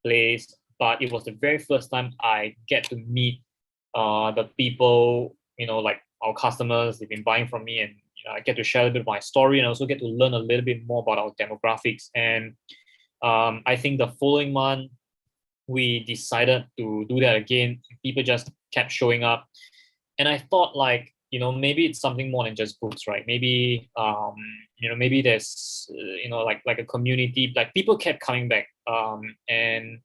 place, but it was the very first time I get to meet the people, like our customers. They've been buying from me, and I get to share a bit of my story, and also get to learn a little bit more about our demographics. And I think the following month we decided to do that again. People just kept showing up, and I thought, like, maybe it's something more than just books, right? Maybe maybe there's like a community. Like, people kept coming back, and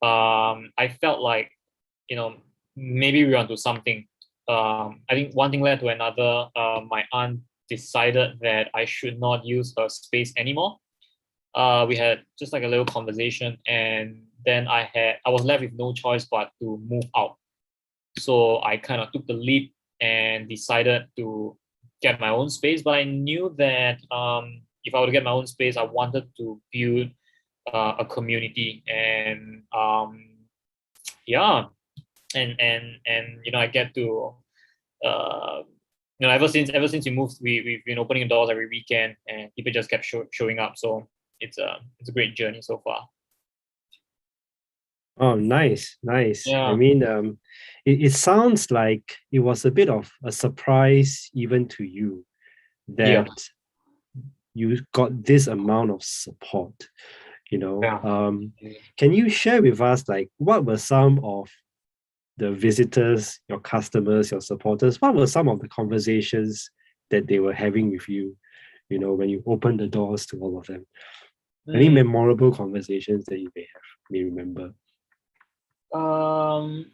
I felt like, maybe we're onto something. I think one thing led to another. My aunt decided that I should not use her space anymore. We had just like a little conversation, and then I was left with no choice but to move out. So I kind of took the leap and decided to get my own space. But I knew that if I were to get my own space, I wanted to build a community, and yeah, and I get to uh, ever since we moved, we've been opening doors every weekend, and people just kept showing up. So it's a great journey so far. Oh, nice, nice. I Yeah, mean, it sounds like it was a bit of a surprise even to you yeah, that you got this amount of support, you know. yeah. Can you share with us, like, what were some of the visitors, your customers, your supporters, what were some of the conversations that they were having with you, when you opened the doors to all of them? Any Mm, memorable conversations that you may remember? um,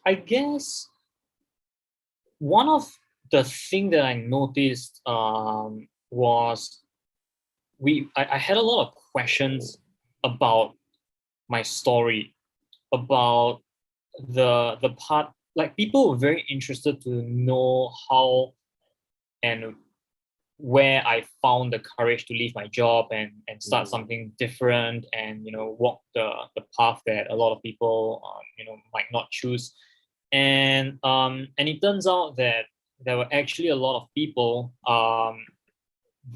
I guess one of the thing that I noticed was I had a lot of questions about my story, about the part. Like, people were very interested to know how and where I found the courage to leave my job and start Mm. something different, and walk the path that a lot of people might not choose. And it turns out that there were actually a lot of people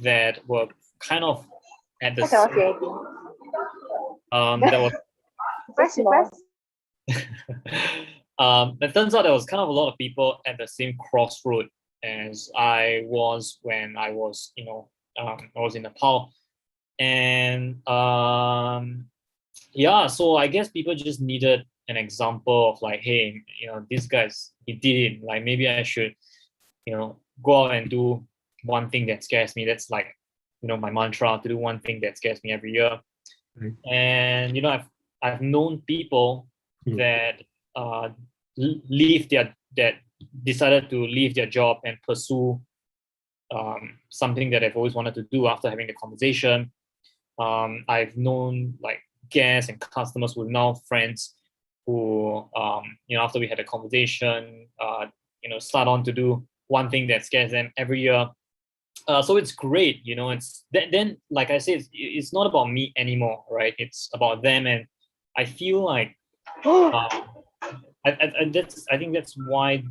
that were kind of at the Press same that was press press. it turns out there was kind of a lot of people at the same crossroad as I was when I was in Nepal. And yeah, so I guess people just needed an example of, like, hey, this guy's, he did it. Like, maybe I should, go out and do one thing that scares me. That's like, my mantra, to do one thing that scares me every year. Right. And I've known people Mm. that leave their that decided to leave their job and pursue something that I've always wanted to do after having the conversation. I've known, like, guests and customers who are now friends who, after we had a conversation, start on to do one thing that scares them every year. So it's great, it's then, like I said, it's not about me anymore, right? It's about them. And I feel like uh, I think that's why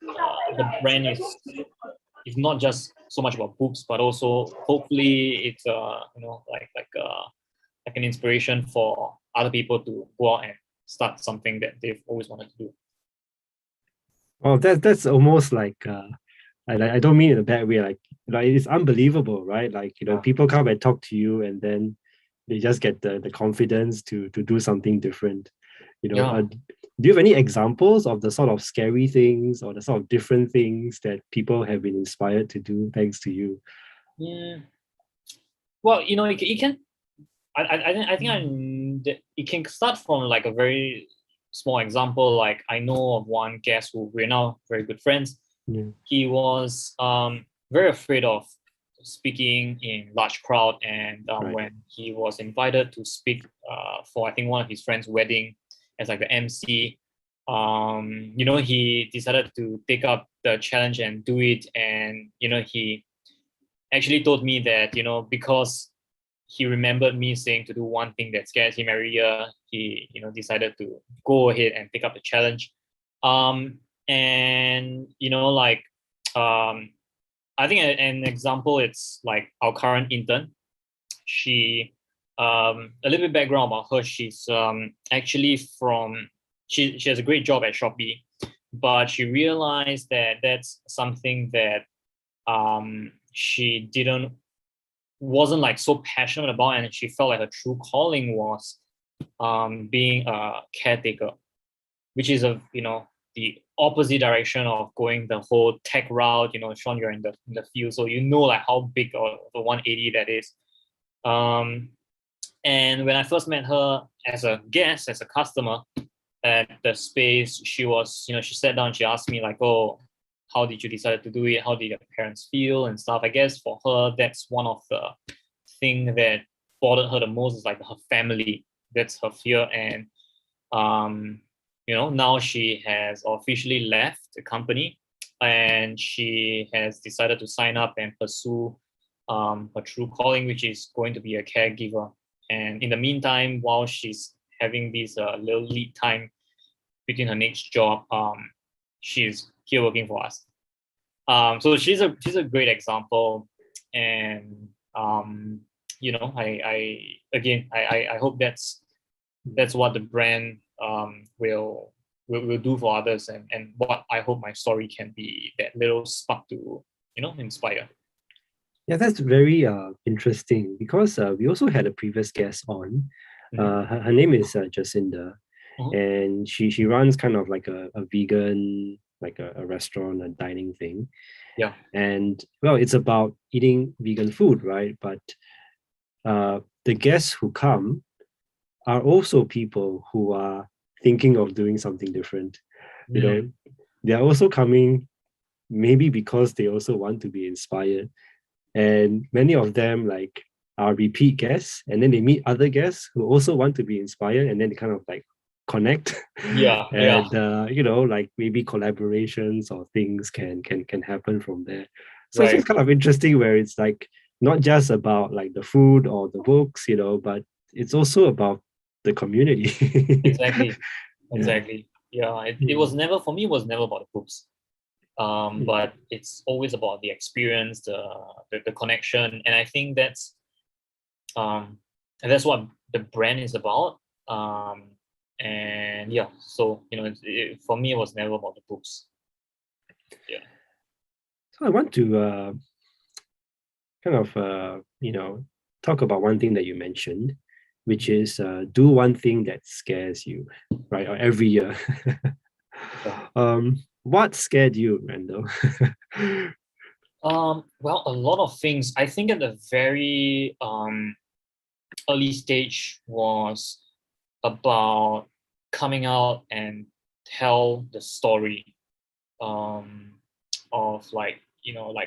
the brand is not just so much about books, but also, hopefully, it's like an inspiration for other people to go out and start something that they've always wanted to do. Oh, that's almost like I don't mean in a bad way. Like it's unbelievable, right? Like, Yeah. people come and talk to you, and then they just get the confidence to do something different. Yeah. Do you have any examples of the sort of scary things or the sort of different things that people have been inspired to do thanks to you? Mm. Well, it can. I think it can start from, like, a very small example. Like, I know of one guest who we're now very good friends. Yeah. He was very afraid of speaking in large crowd, and Right. when he was invited to speak for, I think, one of his friends' wedding as, like, the MC, he decided to take up the challenge and do it. And he actually told me that, because he remembered me saying to do one thing that scares him every year, he decided to go ahead and take up the challenge. And like, I think an example, it's like our current intern. She a little bit background about her. She's actually from she has a great job at Shopee, but she realized that that's something that she wasn't like so passionate about, and she felt like her true calling was being a caretaker, which is the opposite direction of going the whole tech route. Sean, you're in the field, so like how big of the 180 that is. And when I first met her as a guest, as a customer at the space, she sat down, she asked me like, oh, how did you decide to do it? How did your parents feel and stuff? I guess for her, that's one of the thing that bothered her the most, is like her family. That's her fear. And now she has officially left the company, and she has decided to sign up and pursue her true calling, which is going to be a caregiver. And in the meantime, while she's having this little lead time between her next job, she's here working for us. So she's a great example, and I hope that's what the brand will do for others, and what I hope my story can be, that little spark to inspire. Yeah, that's very interesting, because we also had a previous guest on. Her name is Jacinda, and she runs kind of like a vegan, like a restaurant, a dining thing. Yeah. And well, it's about eating vegan food, right? But the guests who come are also people who are thinking of doing something different. They're also coming maybe because they also want to be inspired. And many of them like are repeat guests, and then they meet other guests who also want to be inspired, and then they kind of like connect. Yeah. And like maybe collaborations or things can happen from there. So Right. It's just kind of interesting, where it's like not just about like the food or the books, but it's also about the community. Exactly. Yeah. It was never, for me, it was never about the books. But it's always about the experience, the connection, and I think that's what the brand is about. And yeah, so for me, it was never about the books. Yeah. So I want to kind of talk about one thing that you mentioned, which is do one thing that scares you, right? Or every year. What scared you, Randall? Well, a lot of things. I think at the very early stage was about coming out and tell the story of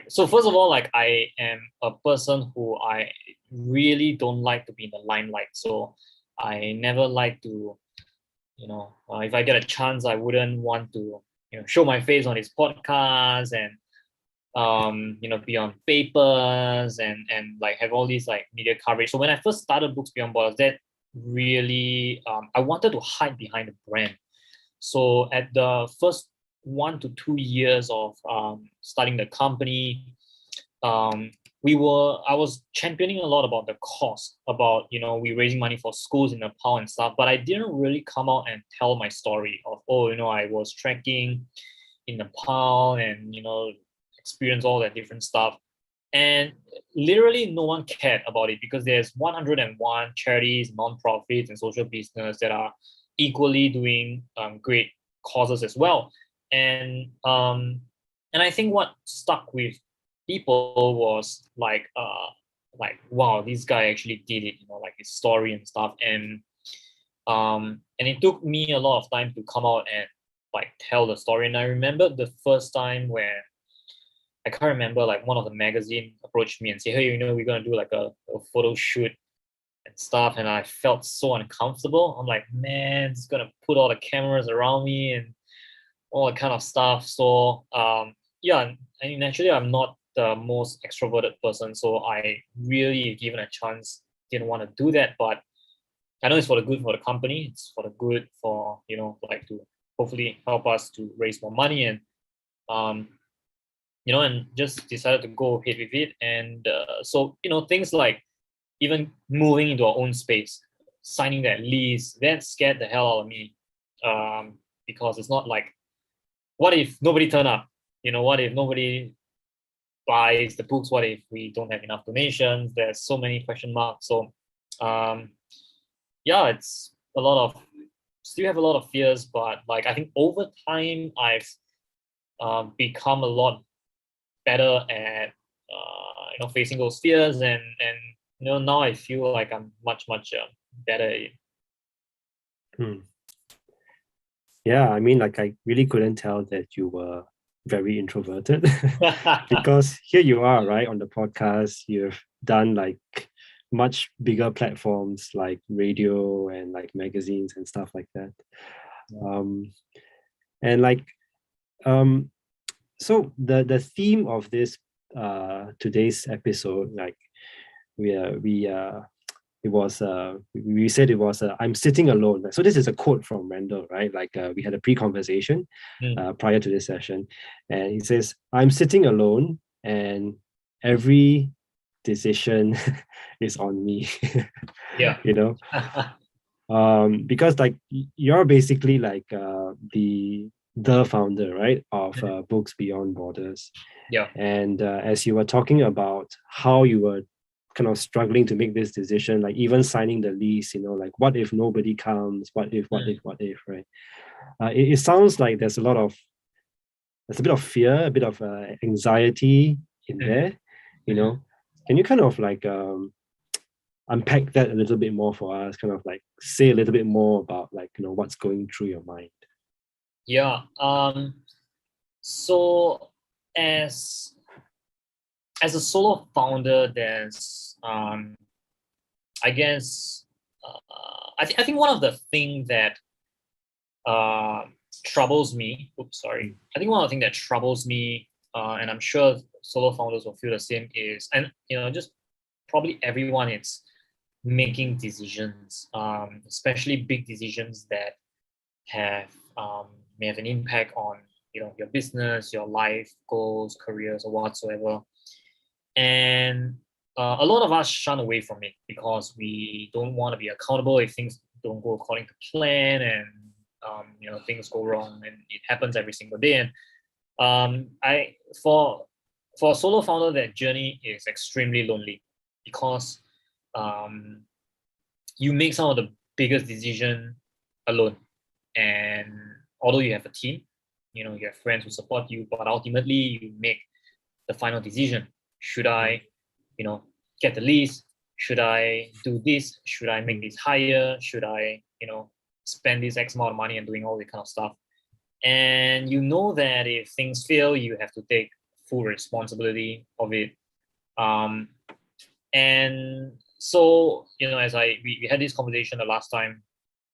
so first of all, like, I am a person who I really don't like to be in the limelight. So I never like to, if I get a chance, I wouldn't want to show my face on this podcast and be on papers and like have all these like media coverage. So when I first started Books Beyond Borders, that really I wanted to hide behind the brand. So at the first 1 to 2 years of starting the company, I was championing a lot about the cause, about we raising money for schools in Nepal and stuff, but I didn't really come out and tell my story of I was trekking in Nepal and experience all that different stuff. And literally no one cared about it, because there's 101 charities, non-profits, and social business that are equally doing great causes as well. And I think what stuck with people was like wow, this guy actually did it, like his story and stuff. And it took me a lot of time to come out and like tell the story. And I remember the first time where I can't remember, like one of the magazine approached me and said, hey, we're gonna do like a photo shoot and stuff. And I felt so uncomfortable. I'm like, man, it's gonna put all the cameras around me and all that kind of stuff. So yeah, I mean, naturally I'm not the most extroverted person, so I really, given a chance, didn't want to do that. But I know it's for the good for the company. It's for the good for like to hopefully help us to raise more money, and and just decided to go ahead with it. And so things like even moving into our own space, signing that lease, that scared the hell out of me. Because it's not like, what if nobody turn up? What if nobody buys the books? What if we don't have enough donations? There's so many question marks. So, yeah, it's still have a lot of fears, but like I think over time I've become a lot better at facing those fears, and now I feel like I'm much better at it. Yeah, I mean, like I really couldn't tell that you were very introverted because here you are, right, on the podcast. You've done like much bigger platforms like radio and like magazines and stuff like that. And like so the theme of this today's episode, like we said it was I'm sitting alone. So this is a quote from Randall, right? Like we had a pre-conversation prior to this session, and he says, "I'm sitting alone, and every decision is on me." Yeah. Because like you're basically like the founder, right, of Books Beyond Borders. Yeah. And as you were talking about how you were kind of struggling to make this decision, like even signing the lease, like what if nobody comes? What if, right? It sounds like there's a bit of fear, a bit of anxiety in there, Can you kind of like unpack that a little bit more for us, kind of like say a little bit more about like, what's going through your mind? Yeah. So as a solo founder, there's I guess I think one of the things that troubles me. I think one of the things that troubles me, and I'm sure solo founders will feel the same, is, and just probably everyone, it's making decisions, especially big decisions that may have an impact on your business, your life goals, careers, or whatsoever. And a lot of us shun away from it because we don't want to be accountable if things don't go according to plan, and things go wrong, and it happens every single day. And for a solo founder, that journey is extremely lonely because you make some of the biggest decisions alone. And although you have a team, you have friends who support you, but ultimately you make the final decision. Should I, get the lease? Should I do this? Should I make this higher? Should I, spend this X amount of money and doing all this kind of stuff? And that if things fail, you have to take full responsibility of it. And so, as we had this conversation the last time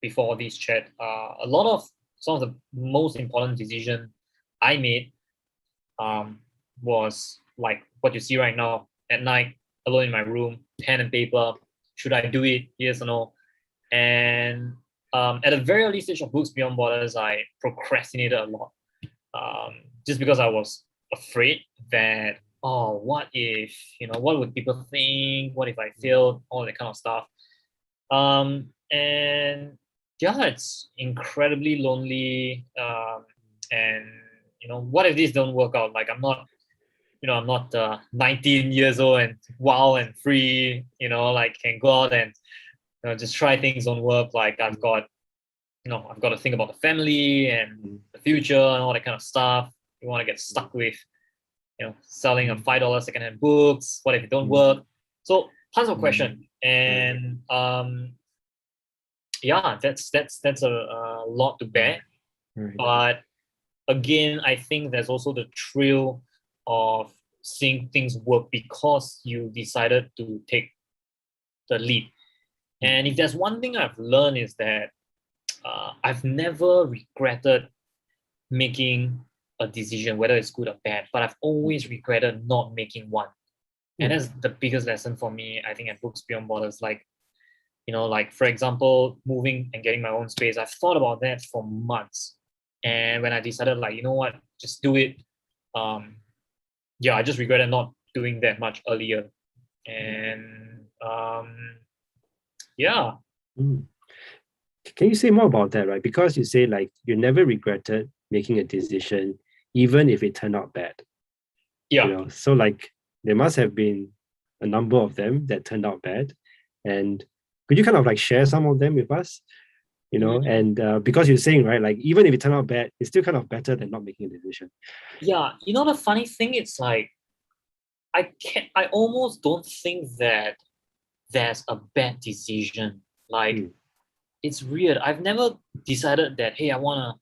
before this chat, some of the most important decision I made was like what you see right now, at night, alone in my room, pen and paper. Should I do it? Yes or no? And at a very early stage of Books Beyond Borders, I procrastinated a lot, just because I was afraid that, what if, what would people think? What if I failed? All that kind of stuff. And yeah, it's incredibly lonely. And what if this don't work out? Like I'm not 19 years old and wild and free, like can go out and just try things, don't work. Like I've got to think about the family and the future and all that kind of stuff. You want to get stuck with, selling a $5 secondhand books. What if it don't work? So tons of questions. And yeah, that's a lot to bear. But again, I think there's also the thrill of seeing things work because you decided to take the lead. And if there's one thing I've learned, is that I've never regretted making a decision, whether it's good or bad, but I've always regretted not making one. And that's the biggest lesson for me, I think, at Books Beyond Borders. Like, like for example, moving and getting my own space, I've thought about that for months. And when I decided, like, what, just do it. I just regretted not doing that much earlier. And Yeah. Mm. Can you say more about that, right? Because you say like you never regretted making a decision, even if it turned out bad. Yeah. So like there must have been a number of them that turned out bad. And could you kind of like share some of them with us? And because you're saying, right, like even if it turned out bad, it's still kind of better than not making a decision. Yeah. The funny thing, it's like I almost don't think that there's a bad decision. Like, it's weird. I've never decided that, hey, I want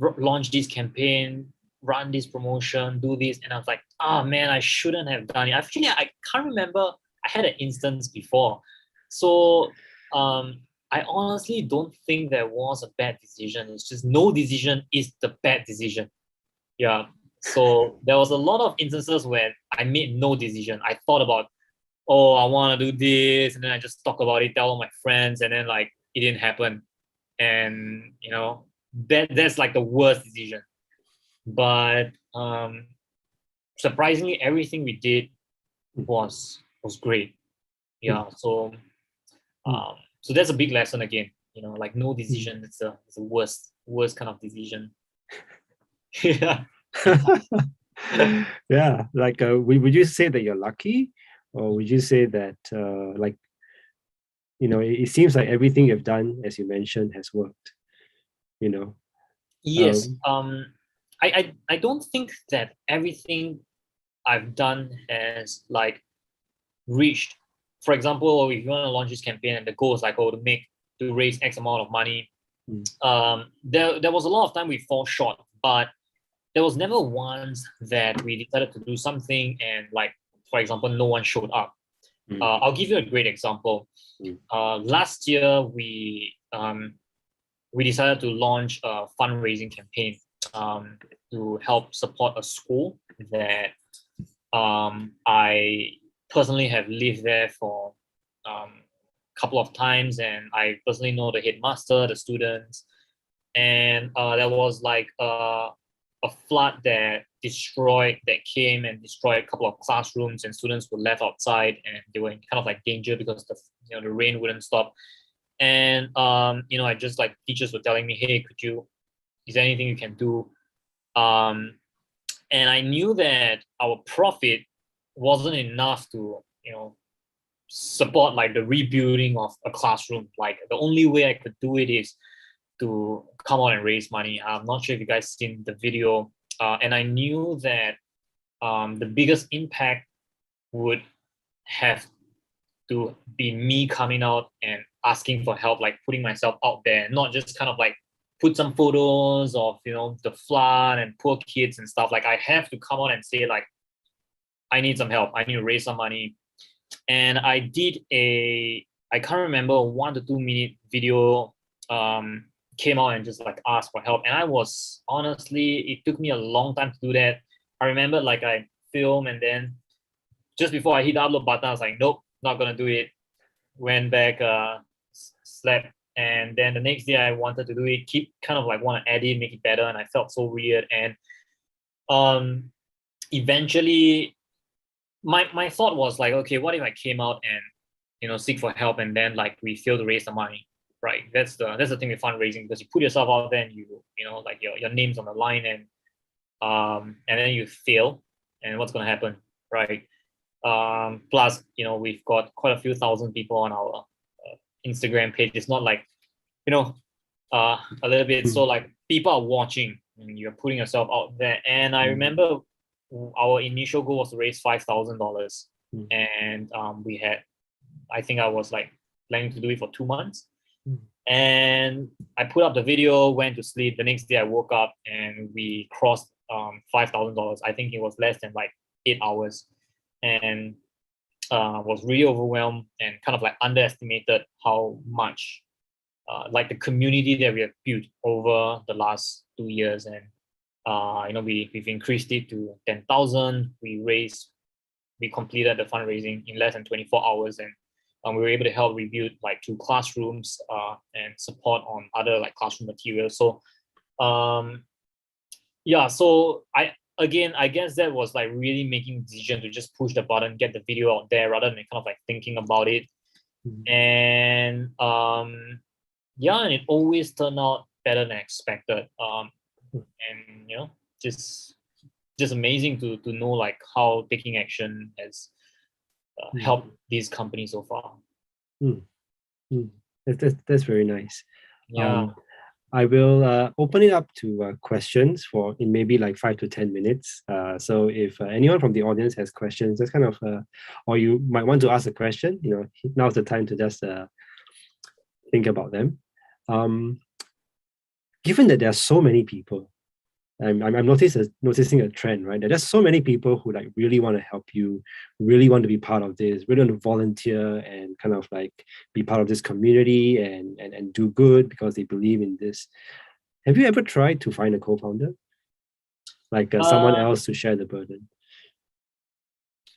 to launch this campaign, run this promotion, do this. And I was like, oh man, I shouldn't have done it. Actually, I can't remember. I had an instance before. So I honestly don't think there was a bad decision. It's just no decision is the bad decision. Yeah. So there was a lot of instances where I made no decision. I thought about, oh, I want to do this, and then I just talk about it, tell all my friends, and then like it didn't happen. And that's like the worst decision. But surprisingly, everything we did was great. Yeah. So that's a big lesson again. Like no decision. It's a worst kind of decision. Yeah. Yeah, like would you say that you're lucky, or would you say that like it seems like everything you've done, as you mentioned, has worked. Yes. I don't think that everything I've done has like reached. For example, if you want to launch this campaign and the goal is like, oh, to raise X amount of money, there was a lot of time we fall short, but there was never once that we decided to do something and like, for example, no one showed up. I'll give you a great example. Last year we decided to launch a fundraising campaign to help support a school that I personally have lived there for a couple of times, and I personally know the headmaster, the students, and there was like a flood that came and destroyed a couple of classrooms, and students were left outside, and they were in kind of like danger because the rain wouldn't stop. And I just like teachers were telling me, hey, is there anything you can do? And I knew that our profit wasn't enough to support like the rebuilding of a classroom. Like the only way I could do it is to come out and raise money. I'm not sure if you guys seen the video, and I knew that the biggest impact would have to be me coming out and asking for help, like putting myself out there, not just kind of like put some photos of the flood and poor kids and stuff. Like I have to come out and say like, I need some help. I need to raise some money. And I did I can't remember, 1 to 2 minute video, came out and just like asked for help. And I was honestly, it took me a long time to do that. I remember like I filmed, and then just before I hit the upload button, I was like, nope, not gonna do it. Went back, slept, and then the next day I wanted to do it, keep kind of like want to edit, make it better, and I felt so weird. And eventually my thought was like, okay, what if I came out and seek for help, and then like we fail to raise the money, right? That's the thing with fundraising, because you put yourself out there and like your name's on the line, and then you fail, and what's going to happen, right? Plus we've got quite a few thousand people on our Instagram page. It's not like a little bit, so like people are watching and you're putting yourself out there. And I remember our initial goal was to raise $5,000, and we had, I think I was like planning to do it for 2 months. And I put up the video, went to sleep. The next day I woke up and we crossed $5,000. I think it was less than like 8 hours, and was really overwhelmed and kind of like underestimated how much like the community that we have built over the last 2 years. And we've increased it to 10,000. We completed the fundraising in less than 24 hours, and we were able to help rebuild like 2 classrooms and support on other like classroom materials. So so again, I guess that was like really making decision to just push the button, get the video out there rather than kind of like thinking about it. And yeah, and it always turned out better than expected. And just amazing to know like how taking action has helped these companies so far. Mm. That's very nice. Yeah. I will open it up to questions for in maybe like 5 to 10 minutes. So if anyone from the audience has questions, just kind of, or you might want to ask a question, now's the time to just think about them. Given that there are so many people, I'm noticing a trend, right? There's so many people who like really want to help you, really want to be part of this, really want to volunteer and kind of like be part of this community and do good because they believe in this. Have you ever tried to find a co-founder, like someone else to share the burden?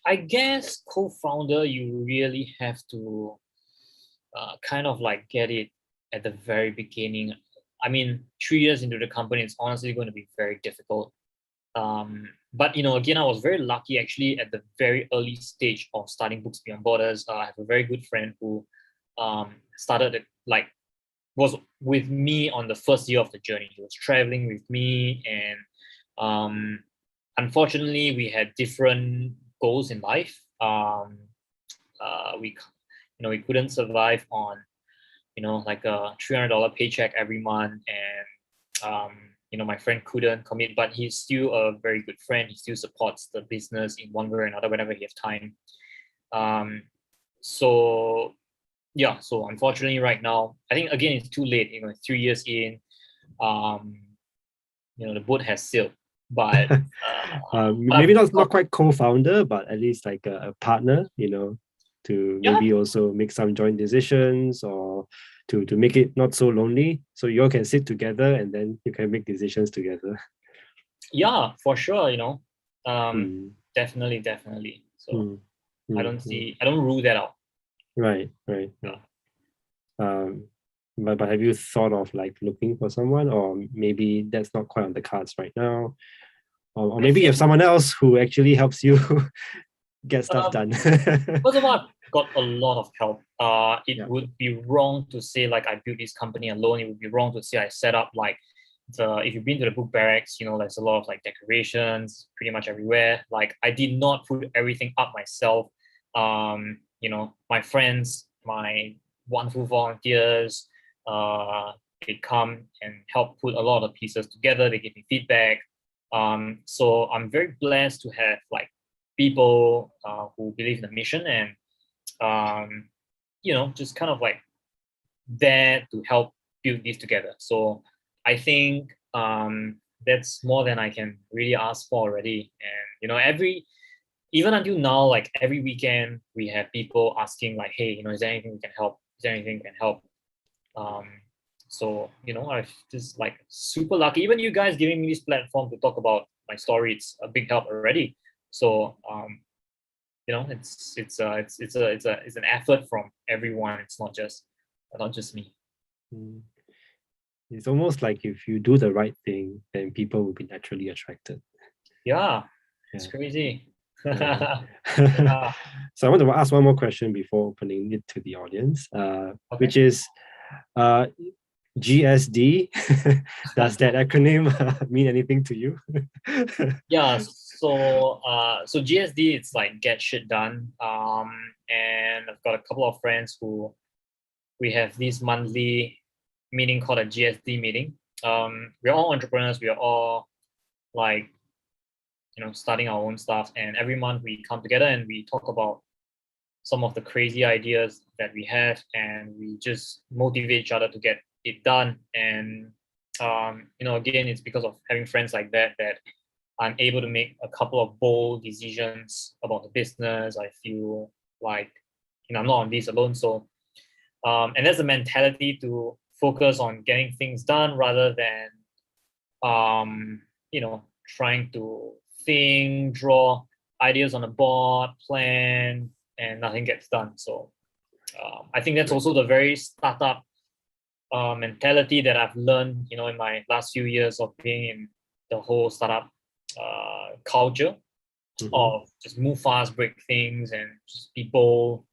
I guess co-founder, you really have to kind of like get it at the very beginning. I mean, 3 years into the company, it's honestly going to be very difficult. But again, I was very lucky actually at the very early stage of starting Books Beyond Borders. I have a very good friend who started was with me on the first year of the journey. He was traveling with me, and unfortunately, we had different goals in life. We couldn't survive on like a $300 paycheck every month, and my friend couldn't commit, but he's still a very good friend. He still supports the business in one way or another whenever he has time. So unfortunately right now, I think again it's too late. 3 years in, the boat has sailed. But maybe not quite co-founder, but at least like a partner, to maybe also make some joint decisions or to make it not so lonely. So you all can sit together and then you can make decisions together. Yeah, for sure, definitely. So I don't rule that out. Right. But have you thought of like looking for someone, or maybe that's not quite on the cards right now? Or maybe you have someone else who actually helps you get stuff done. First of all, I've got a lot of help. It would be wrong to say like I built this company alone. It would be wrong to say I set up like if you've been to the book barracks, there's a lot of like decorations pretty much everywhere. Like I did not put everything up myself. My friends, my wonderful volunteers, they come and help put a lot of pieces together. They give me feedback. So I'm very blessed to have like people who believe in the mission and just kind of like there to help build this together. So I think that's more than I can really ask for already. And even until now, like every weekend we have people asking like, hey, is there anything we can help? Is there anything we can help? So I'm just like super lucky. Even you guys giving me this platform to talk about my story, it's a big help already. So it's an effort from everyone. It's not just me. It's almost like if you do the right thing, then people will be naturally attracted. Yeah. It's crazy. Yeah. So I want to ask one more question before opening it to the audience, which is GSD. Does that acronym mean anything to you? Yeah, so GSD, it's like get shit done. And I've got a couple of friends who we have this monthly meeting called a GSD meeting. We're all entrepreneurs. We are all like starting our own stuff, and every month we come together and we talk about some of the crazy ideas that we have, and we just motivate each other to get it done. And again, it's because of having friends like that I'm able to make a couple of bold decisions about the business. I feel like I'm not on this alone. So and there's a mentality to focus on getting things done rather than trying to draw ideas on a board, plan, and nothing gets done. So I think that's also the very startup mentality that I've learned, in my last few years of being in the whole startup culture of just move fast, break things, and just people.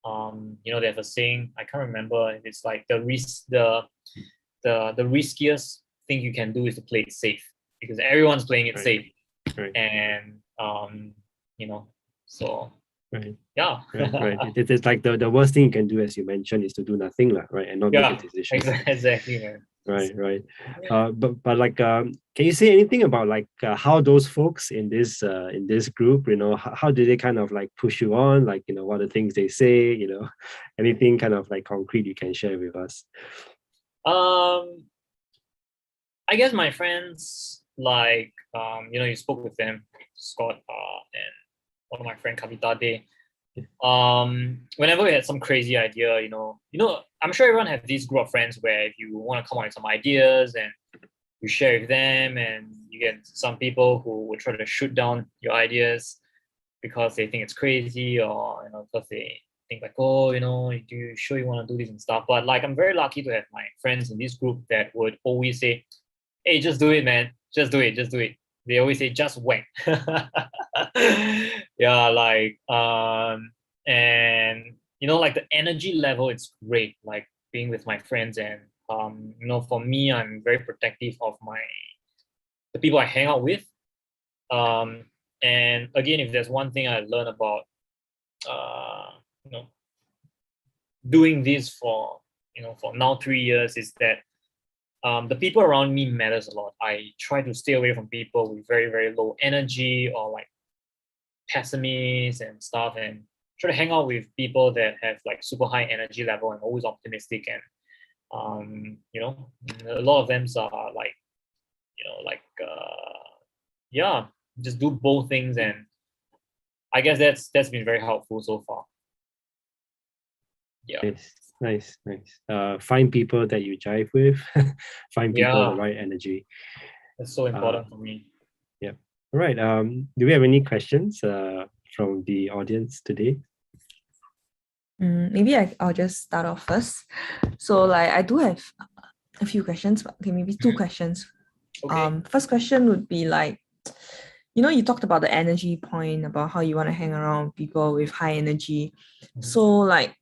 They have a saying, I can't remember. It's like the riskiest thing you can do is to play it safe, because everyone's playing it safe. Right. And so Right. yeah. Right. It's like the worst thing you can do, as you mentioned, is to do nothing, right? And not make a decision. Exactly, man. Right. But like, can you say anything about like how those folks in this group, how do they kind of like push you on? Like, what are the things they say? Anything kind of like concrete you can share with us? I guess my friends, like, you spoke with them, Scott, and one of my friend Kavita, whenever we had some crazy idea, I'm sure everyone have this group of friends where if you want to come up with some ideas and you share with them, and you get some people who will try to shoot down your ideas because they think it's crazy, or because they think like, oh, do you sure you want to do this and stuff. But like, I'm very lucky to have my friends in this group that would always say, hey, just do it, man, just do it. They always say, just whack. Yeah, like, and like the energy level, it's great, like being with my friends. And for me, I'm very protective of the people I hang out with. And again, if there's one thing I learned about doing this for now 3 years, is that the people around me matters a lot. I try to stay away from people with very, very low energy, or like pessimists and stuff, and try to hang out with people that have like super high energy level and always optimistic. And a lot of them are like, just do both things. And I guess that's been very helpful so far. Yeah. Nice. Find people that you jive with. Find people with the right energy. That's so important for me. Yeah. All right. Do we have any questions from the audience today? Maybe I'll just start off first. So like, I do have a few questions, but okay, maybe two questions. Okay. First question would be like, you talked about the energy point, about how you want to hang around people with high energy. So like,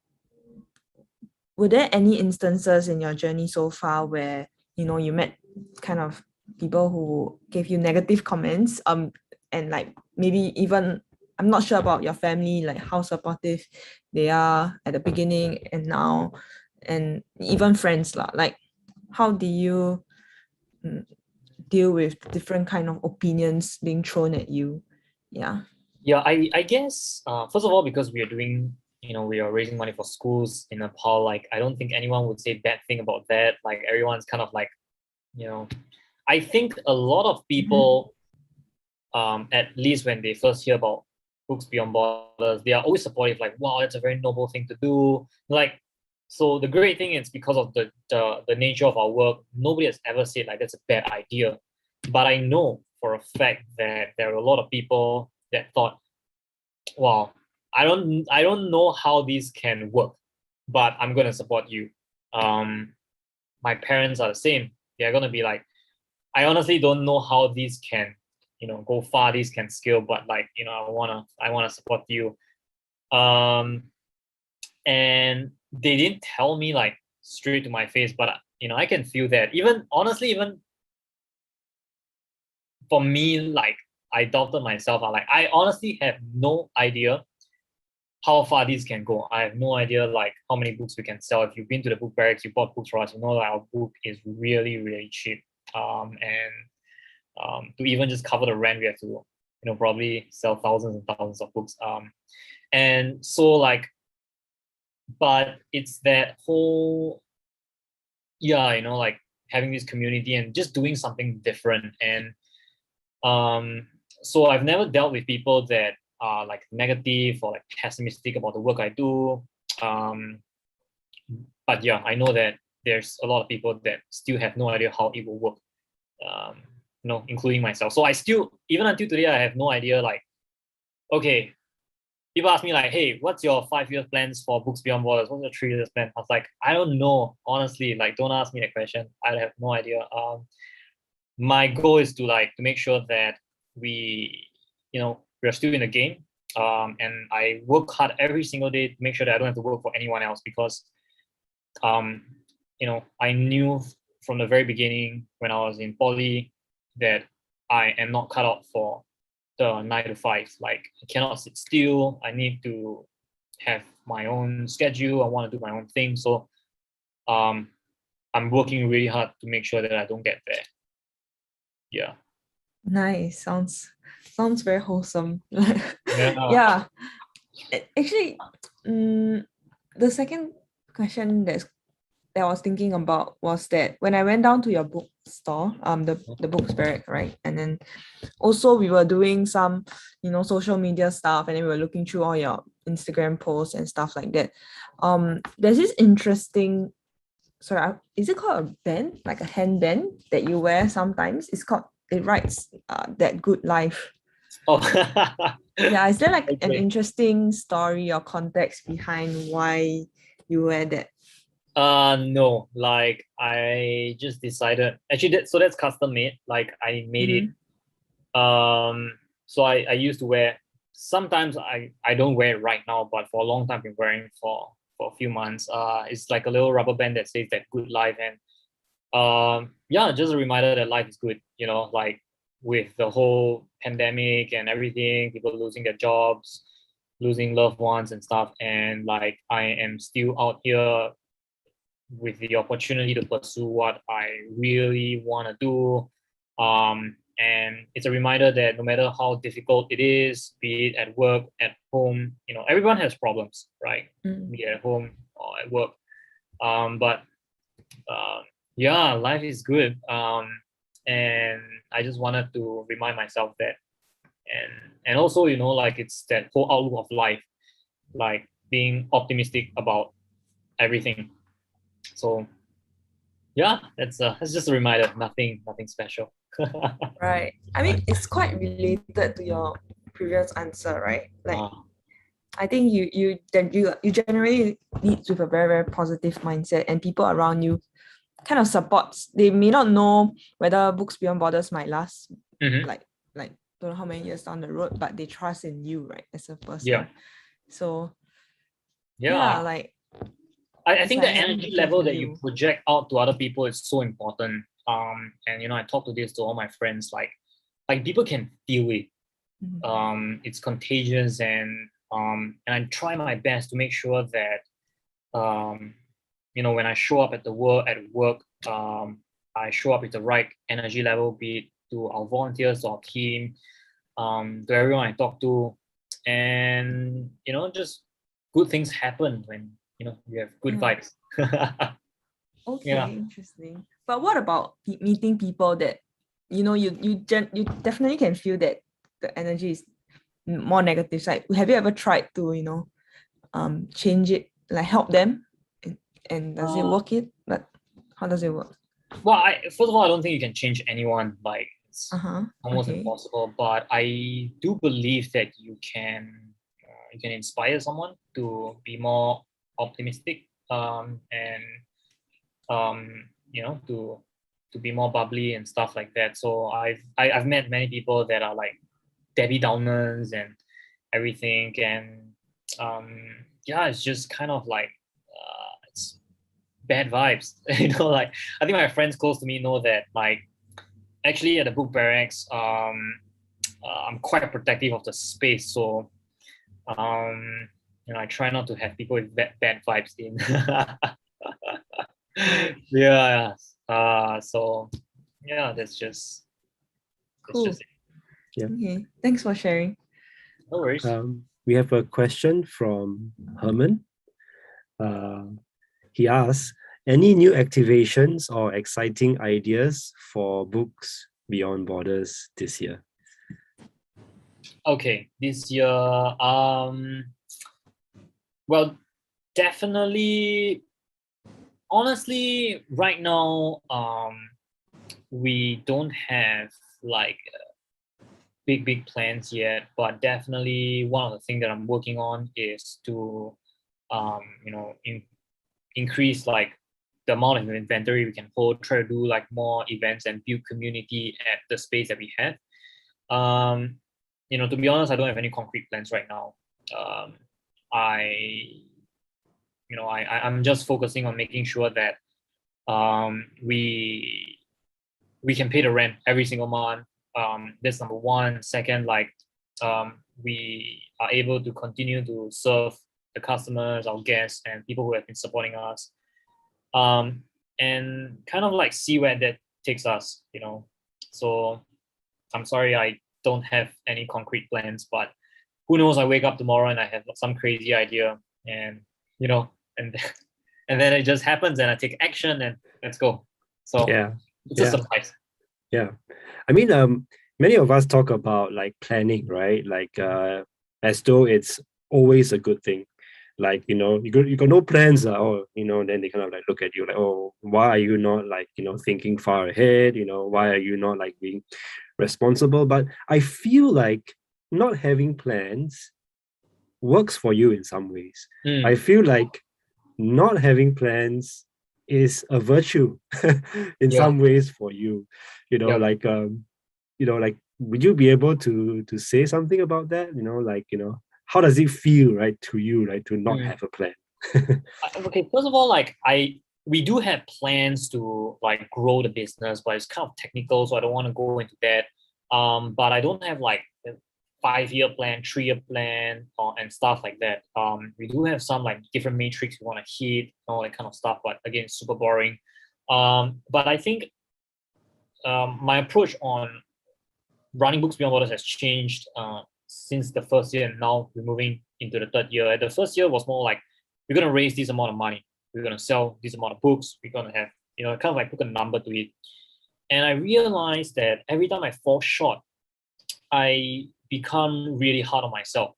were there any instances in your journey so far where you met kind of people who gave you negative comments, and like maybe even, I'm not sure about your family, like how supportive they are at the beginning and now, and even friends lah, like how do you deal with different kind of opinions being thrown at you? I guess first of all, because we are doing, we are raising money for schools in Nepal, like I don't think anyone would say bad thing about that. Like everyone's kind of like, I think a lot of people, at least when they first hear about Books Beyond Borders, they are always supportive, like, wow, that's a very noble thing to do. Like, so the great thing is, because of the nature of our work, nobody has ever said like that's a bad idea. But I know for a fact that there are a lot of people that thought, wow, I don't know how these can work, but I'm gonna support you. My parents are the same. They're gonna be like, I honestly don't know how these can, go far, these can scale, but like, I wanna support you. And they didn't tell me like straight to my face, but I can feel that. Even honestly, even for me, like I doubted myself. I honestly have no idea how far these can go. I have no idea like how many books we can sell. If you've been to the book barracks, you bought books for us, that our book is really, really cheap. And to even just cover the rent, we have to, probably sell thousands and thousands of books. And so like, but it's that whole, like having this community and just doing something different. And so I've never dealt with people that are like negative or like pessimistic about the work I do. But yeah, I know that there's a lot of people that still have no idea how it will work, including myself. So I still, even until today, I have no idea, like, okay, people ask me like, hey, what's your 5-year plans for Books Beyond Borders? What's your 3 years plan? I was like, I don't know, honestly, like, don't ask me that question. I have no idea. My goal is to make sure that we're still in the game. And I work hard every single day to make sure that I don't have to work for anyone else, because I knew from the very beginning when I was in poly that I am not cut out for the 9 to 5. Like, I cannot sit still. I need to have my own schedule. I want to do my own thing. So I'm working really hard to make sure that I don't get there. Yeah. Nice. Sounds very wholesome. Yeah. Yeah. Actually, the second question that I was thinking about was that when I went down to your bookstore, the books barrack, right? And then also we were doing some, social media stuff, and then we were looking through all your Instagram posts and stuff like that. There's this interesting, is it called a band, like a handband that you wear sometimes? It writes that good life. Oh. Yeah, is there like an Okay. interesting story or context behind why you wear that? No, like I just decided, actually that's custom made. Like I made it. So I used to wear, sometimes I don't wear it right now, but for a long time I've been wearing for a few months. It's like a little rubber band that says that good life. And just a reminder that life is good, like with the whole pandemic and everything, people losing their jobs, losing loved ones and stuff. And like I am still out here with the opportunity to pursue what I really want to do. And it's a reminder that no matter how difficult it is, be it at work, at home, everyone has problems, right? Be it at home or at work. But life is good. And I just wanted to remind myself that, and also, like it's that whole outlook of life, like being optimistic about everything. So yeah, that's just a reminder. Nothing special. Right. I mean, it's quite related to your previous answer, right? Like, I think you generally lead with a very, very positive mindset, and people around you kind of supports. They may not know whether Books Beyond Borders might last, like don't know how many years down the road, but they trust in you, right, as a person. Yeah. So yeah, like I think like the energy level that you project out to other people is so important. And I talk to this to all my friends, like people can feel it. It's contagious, and I try my best to make sure that when I show up at work, I show up with the right energy level, be it to our volunteers, to our team, to everyone I talk to. And just good things happen when you have good vibes. Okay, Yeah. interesting. But what about meeting people that you definitely can feel that the energy is more negative side? Have you ever tried to change it, like help them, and does it work? But how does it work? Well, first of all, I don't think you can change anyone. Like, it's almost Okay. impossible. But I do believe that you can inspire someone to be more optimistic, and to be more bubbly and stuff like that. So I've met many people that are like Debbie Downers and everything, and it's just kind of like it's bad vibes. Like I think my friends close to me know that, like, actually at the book barracks, I'm quite protective of the space. So I try not to have people with bad vibes in. Yeah. So yeah, that's just Cool. it. Yeah. Okay, thanks for sharing. No worries. We have a question from Herman. He asks, any new activations or exciting ideas for Books Beyond Borders this year? Okay, this year, well, definitely, honestly, right now, we don't have like big plans yet, but definitely one of the things that I'm working on is to increase like the amount of inventory we can hold, try to do like more events and build community at the space that we have. To be honest, I don't have any concrete plans right now. I I'm just focusing on making sure that we can pay the rent every single month. That's number one. Second, we are able to continue to serve the customers, our guests, and people who have been supporting us. And kind of like see where that takes us. So I'm sorry I don't have any concrete plans, but who knows? I wake up tomorrow and I have some crazy idea, and and and then it just happens, and I take action, and let's go. So it's a surprise. Yeah, I mean, many of us talk about like planning, right? Like, as though it's always a good thing. Like, you got no plans, then they kind of like look at you like, oh, why are you not like, thinking far ahead? Why are you not like being responsible? But I feel like not having plans works for you in some ways. I feel like not having plans is a virtue in some ways for you. Like would you be able to say something about that? How does it feel, right, to you, right, to not have a plan? Okay, first of all, we do have plans to like grow the business, but it's kind of technical, so I don't want to go into that. But I don't have like a 5-year plan, 3-year plan, and stuff like that. We do have some like different metrics we want to hit, all that kind of stuff. But again, super boring. But I think my approach on running Books Beyond Borders has changed since the first year, and now we're moving into the third year. The first year was more like, we're going to raise this amount of money, we're going to sell this amount of books, we're going to have, kind of like put a number to it. And I realized that every time I fall short, I become really hard on myself.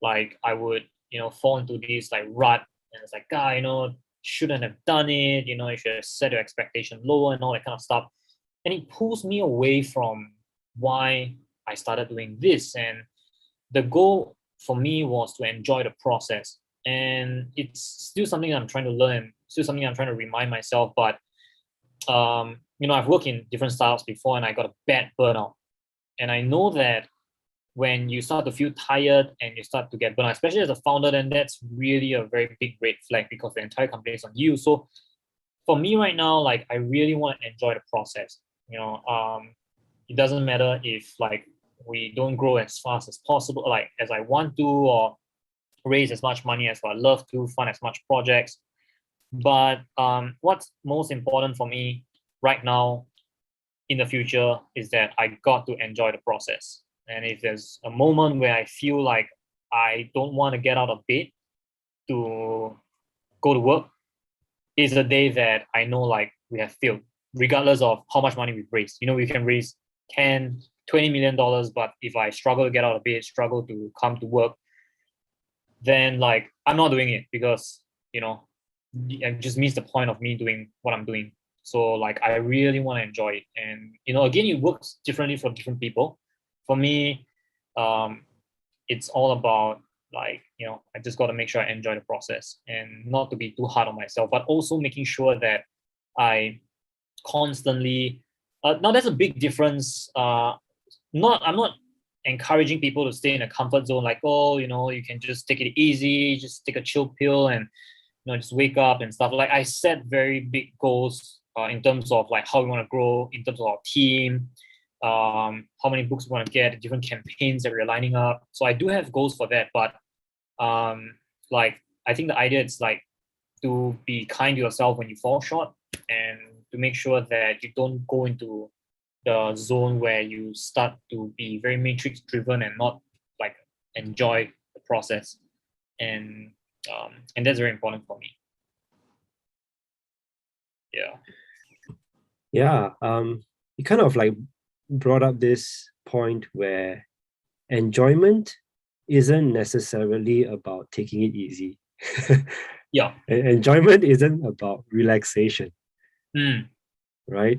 Like I would, fall into this like rut, and it's like, God, shouldn't have done it, you should have set your expectation lower and all that kind of stuff. And it pulls me away from why I started doing this. And the goal for me was to enjoy the process. And it's still something I'm trying to learn, still something I'm trying to remind myself. But I've worked in different styles before, and I got a bad burnout. And I know that when you start to feel tired and you start to get burnout, especially as a founder, then that's really a very big red flag, because the entire company is on you. So for me right now, like I really want to enjoy the process. It doesn't matter if like we don't grow as fast as possible, like as I want to, or raise as much money as I love to, fund as much projects. But what's most important for me right now in the future is that I got to enjoy the process. And if there's a moment where I feel like I don't want to get out of bed to go to work, is a day that I know like we have failed, regardless of how much money we've raised. We can raise 10, $20 million, but if I struggle to get out of bed, struggle to come to work, then like I'm not doing it, because it just misses the point of me doing what I'm doing. So like I really want to enjoy it. And again, it works differently for different people. For me, it's all about like, I just got to make sure I enjoy the process and not to be too hard on myself, but also making sure that I constantly now there's a big difference. I'm not encouraging people to stay in a comfort zone, like, oh, you can just take it easy, just take a chill pill and just wake up and stuff. Like I set very big goals in terms of like how we want to grow, in terms of our team, how many books we want to get, different campaigns that we're lining up. So I do have goals for that, but like I think the idea is like to be kind to yourself when you fall short, and to make sure that you don't go into the zone where you start to be very matrix driven and not like enjoy the process. And that's very important for me. Yeah. You kind of like brought up this point where enjoyment isn't necessarily about taking it easy. Yeah. Enjoyment isn't about relaxation. Right?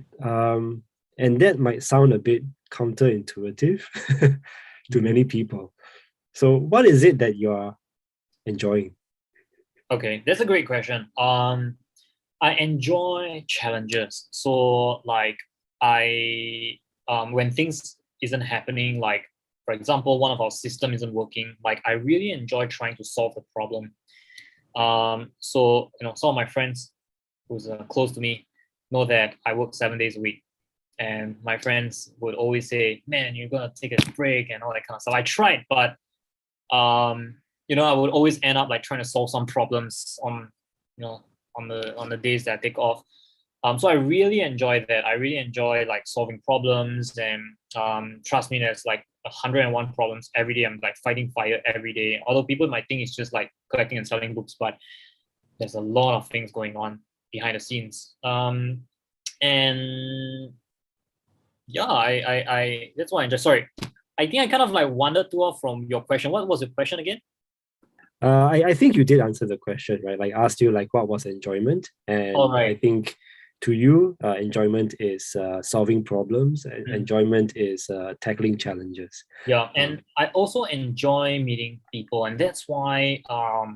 And that might sound a bit counterintuitive to many people. So what is it that you're enjoying? Okay, that's a great question. I enjoy challenges. So like when things isn't happening, like for example, one of our system isn't working, like I really enjoy trying to solve the problem. So some of my friends who's close to me know that I work 7 days a week, and my friends would always say, "Man, you're gonna take a break and all that kind of stuff." I tried, but I would always end up like trying to solve some problems on the days that I take off. So I really enjoy that. I really enjoy like solving problems, and trust me, there's like 101 problems every day. I'm like fighting fire every day. Although people might think it's just like collecting and selling books, but there's a lot of things going on behind the scenes. And yeah, I that's why I enjoy. Sorry, I think I kind of like wandered too off from your question. What was your question again? I think you did answer the question, right? Like asked you like what was enjoyment, and All right. I think to you, enjoyment is solving problems, and enjoyment is tackling challenges. Yeah, and I also enjoy meeting people, and that's why now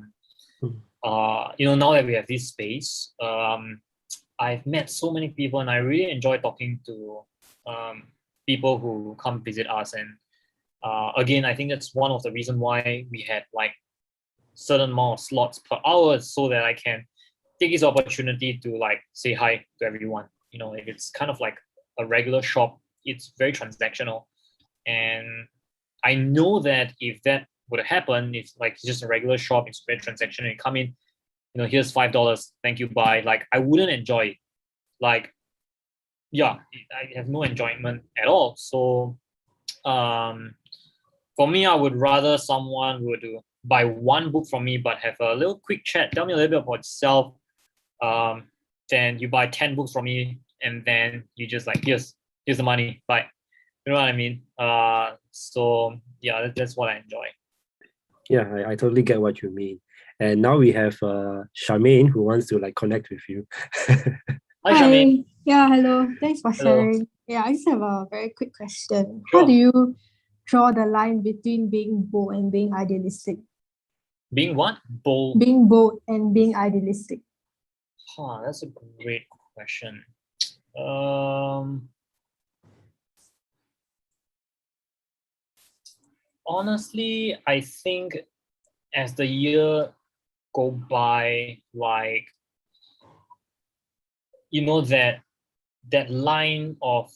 that we have this space, I've met so many people, and I really enjoy talking to people who come visit us. And again, I think that's one of the reasons why we had like certain amount of slots per hour, so that I can take this opportunity to like say hi to everyone. If it's kind of like a regular shop, it's very transactional, and I know that if that would happen, if like it's just a regular shop, it's very transactional, and come in, here's $5, thank you, bye. Like I wouldn't enjoy it. Like, yeah, I have no enjoyment at all. So, for me, I would rather someone would buy one book from me, but have a little quick chat, tell me a little bit about yourself. Then you buy 10 books from me, and then you just like, here's the money, bye. You know what I mean? So yeah, that's what I enjoy. Yeah, I totally get what you mean. And now we have Charmaine who wants to like connect with you. Hi, Charmaine. Yeah, hello. Thanks for Hello. sharing. Yeah, I just have a very quick question. Sure. How do you draw the line between being bold and being idealistic? Being what? Bold. Being bold and being idealistic. That's a great question. Honestly, I think as the year go by, like, that line of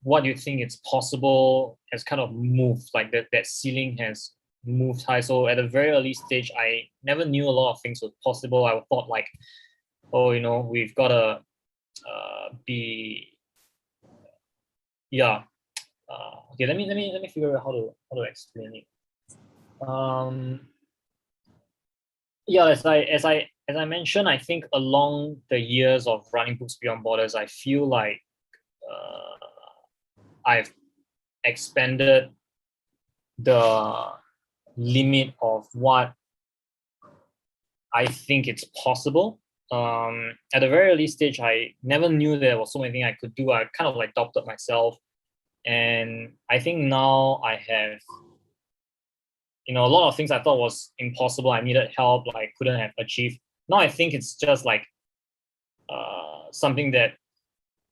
what you think it's possible has kind of moved, like that ceiling has moved high. So at a very early stage, I never knew a lot of things were possible. I thought like, we've got to be, yeah. Okay, let me figure out how to explain it. Yeah, as I mentioned, I think along the years of running Books Beyond Borders, I feel like I've expanded the limit of what I think it's possible. At a very early stage, I never knew there was so many things I could do. I kind of like doubted myself. And I think now I have, a lot of things I thought was impossible, I needed help, like couldn't have achieved. Now I think it's just like something that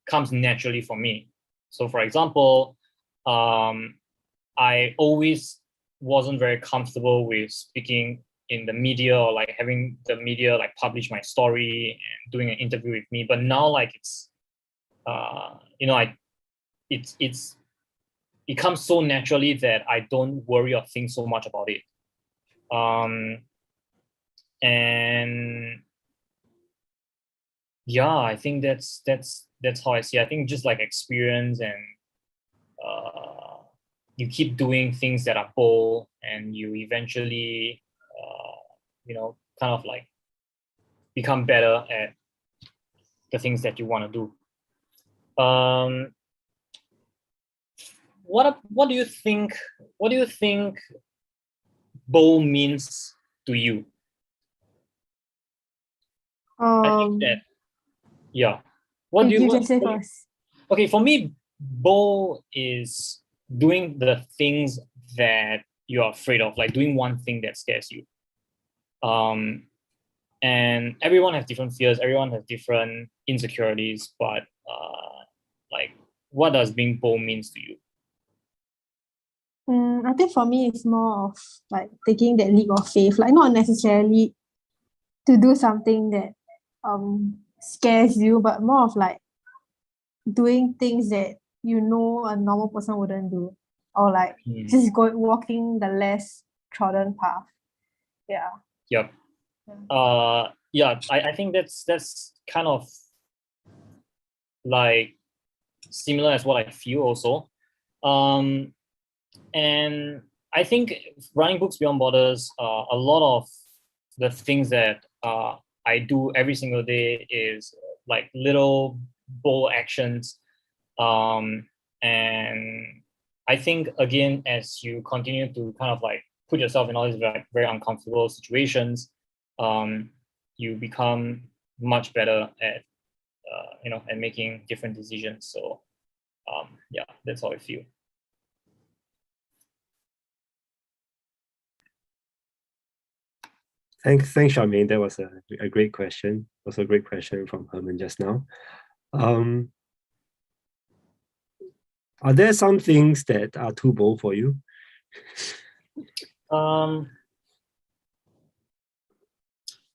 comes naturally for me. So for example, I always wasn't very comfortable with speaking in the media, or like having the media like publish my story and doing an interview with me. But now like it's it comes so naturally that I don't worry or think so much about it. And yeah, I think that's how I see it. I think just like experience, and you keep doing things that are bold, and you eventually kind of like become better at the things that you want to do. What do you think bold means to you? I think that, yeah. What do you can say first? Okay, for me, bold is doing the things that you're afraid of, like doing one thing that scares you. And everyone has different fears, everyone has different insecurities, but like, what does being bold means to you? I think for me, it's more of like taking that leap of faith, like not necessarily to do something that scares you, but more of like doing things that you know a normal person wouldn't do, or like just walking the less trodden path. Yeah. Yep. I think that's kind of like similar as what I feel also. And I think running Books Beyond Borders, a lot of the things that I do every single day is like little bold actions. And I think, again, as you continue to kind of like put yourself in all these very, very uncomfortable situations, you become much better at, at making different decisions. So, that's how I feel. Thanks, Charmaine. That was a great question. Also a great question from Herman just now. Are there some things that are too bold for you?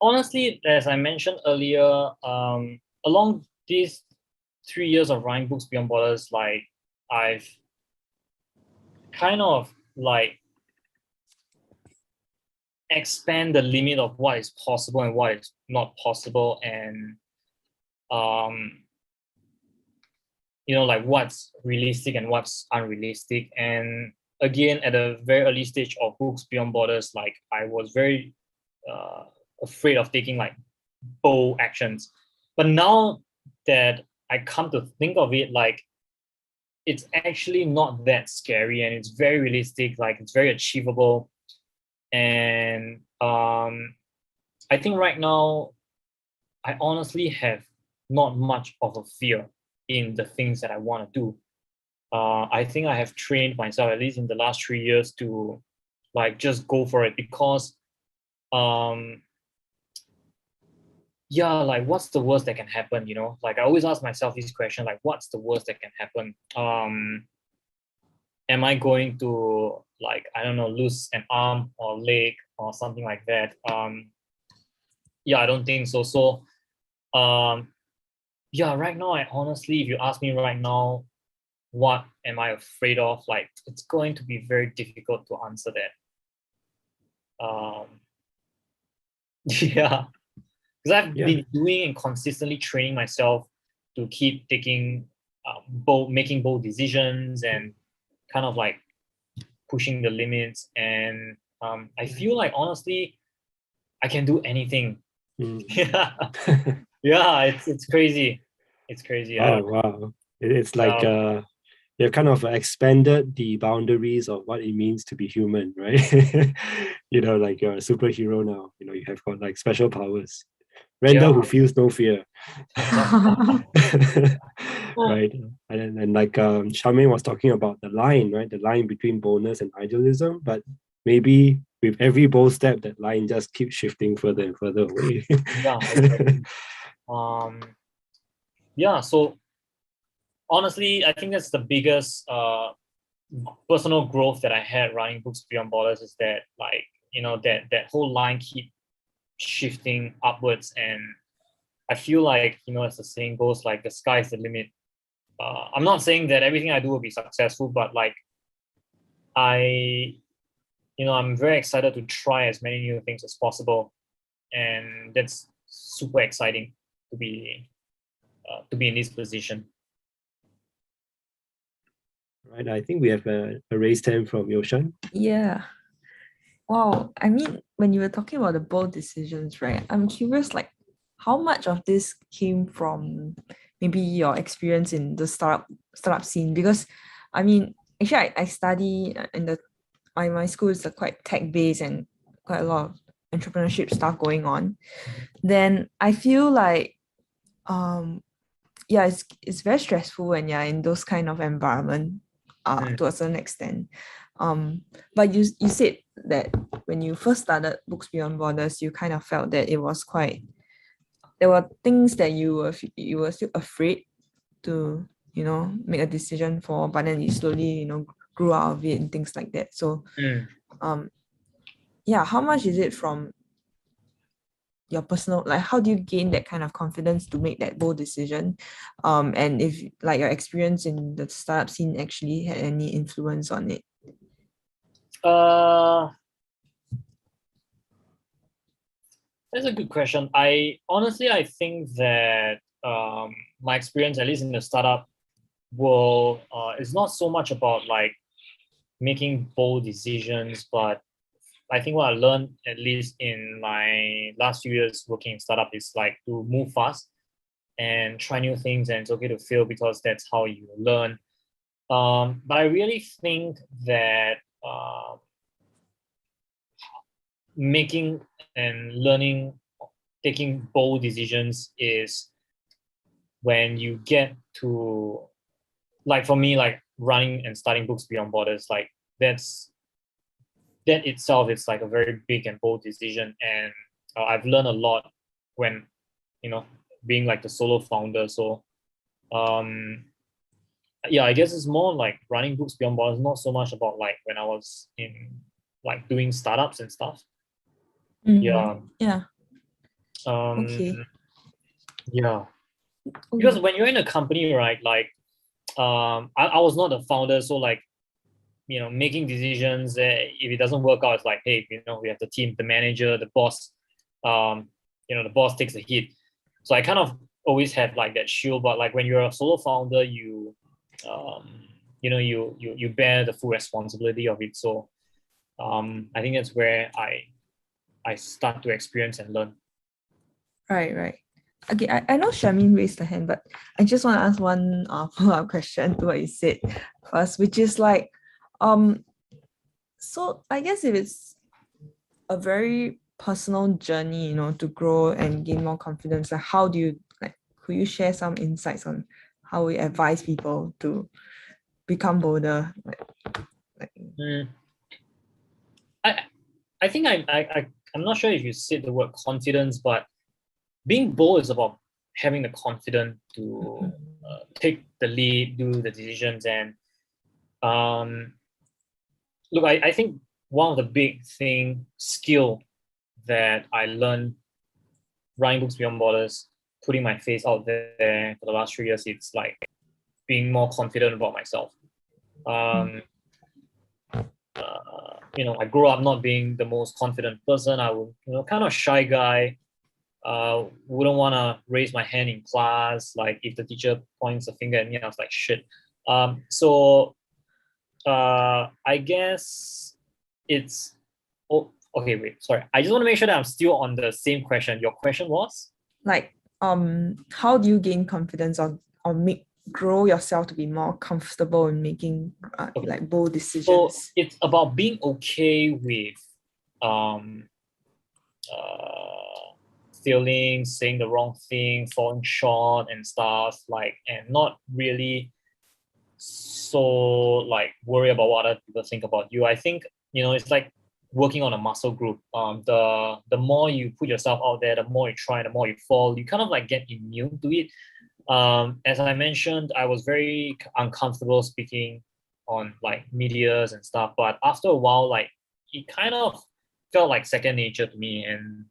Honestly, as I mentioned earlier, along these 3 years of running Books Beyond Borders, like I've kind of like expand the limit of what is possible and what is not possible, and like what's realistic and what's unrealistic. And again, at a very early stage of Books Beyond Borders, like I was very afraid of taking like bold actions. But now that I come to think of it, like it's actually not that scary, and it's very realistic, like it's very achievable. And I think right now, I honestly have not much of a fear in the things that I want to do. I think I have trained myself, at least in the last 3 years, to like just go for it, because like what's the worst that can happen? Like I always ask myself this question, like what's the worst that can happen? Am I going to, like, I don't know, lose an arm or leg or something like that? I don't think so. So right now, I honestly, if you ask me right now, what am I afraid of? Like, it's going to be very difficult to answer that. Because I've been doing and consistently training myself to keep taking making bold decisions and kind of like pushing the limits. And I feel like, honestly, I can do anything. It's crazy. It's crazy. Wow. It's like you've kind of expanded the boundaries of what it means to be human, right? Like you're a superhero now. You have got like special powers. Randall, who feels no fear. Right. And like Charmaine was talking about the line, right? The line between boldness and idealism. But maybe with every bold step, that line just keeps shifting further and further away. So honestly, I think that's the biggest personal growth that I had running Books Beyond Borders, is that, like, that whole line keep shifting upwards. And I feel like, as the saying goes, like the sky is the limit. I'm not saying that everything I do will be successful, but like I'm very excited to try as many new things as possible, and that's super exciting to be in this position. Right, I think we have a raised hand from Yoshan. Yeah. Wow. I mean, when you were talking about the bold decisions, right? I'm curious, like, how much of this came from maybe your experience in the startup scene? Because, I mean, actually, I study in my school is quite tech based and quite a lot of entrepreneurship stuff going on. Then I feel like, it's very stressful when you're in those kind of environment, to a certain extent. But you said that when you first started Books Beyond Borders, you kind of felt that it was there were things that you were still afraid to make a decision for, but then you slowly grew out of it and things like that. So yeah, how much is it from your personal, like how do you gain that kind of confidence to make that bold decision? And if like your experience in the startup scene actually had any influence on it? That's a good question. I think that my experience, at least in the startup world, is not so much about like making bold decisions, but I think what I learned, at least in my last few years working in startup, is like to move fast and try new things, and it's okay to fail because that's how you learn. But I really think that making and learning, taking bold decisions is when you get to, like for me, like running and starting Books Beyond Borders, like that itself is like a very big and bold decision. And I've learned a lot when, being like the solo founder. So yeah, I guess it's more like running Books Beyond Borders, not so much about like when I was in like doing startups and stuff. Yeah. Okay. Okay. Yeah. Because when you're in a company, right, like I was not the founder, so like, making decisions, if it doesn't work out, it's like, hey, we have the team, the manager, the boss, the boss takes a hit. So I kind of always have like that shield, but like when you're a solo founder, you bear the full responsibility of it. So I think that's where I start to experience and learn. Right. Okay, I know Charmaine raised her hand, but I just want to ask one follow-up question to what you said first, which is like, so I guess if it's a very personal journey, to grow and gain more confidence, like how do you, like, could you share some insights on how we advise people to become bolder? I think I'm not sure if you said the word confidence, but being bold is about having the confidence to take the lead, do the decisions, and look, I think one of the big skill that I learned running Books Beyond Borders, putting my face out there for the last 3 years, it's like being more confident about myself. I grew up not being the most confident person. I was, kind of shy guy. Wouldn't want to raise my hand in class. Like if the teacher points a finger at me, I was like, shit. So I guess it's, okay, wait, sorry. I just want to make sure that I'm still on the same question. Your question was? Like, how do you gain confidence or grow yourself to be more comfortable in making like bold decisions? So it's about being okay with failing, saying the wrong thing, falling short and stuff, like, and not really so like worry about what other people think about you. I think, it's like working on a muscle group. The more you put yourself out there, the more you try, the more you fall, you kind of like get immune to it. As I mentioned, I was very uncomfortable speaking on like medias and stuff, but after a while, like it kind of felt like second nature to me, and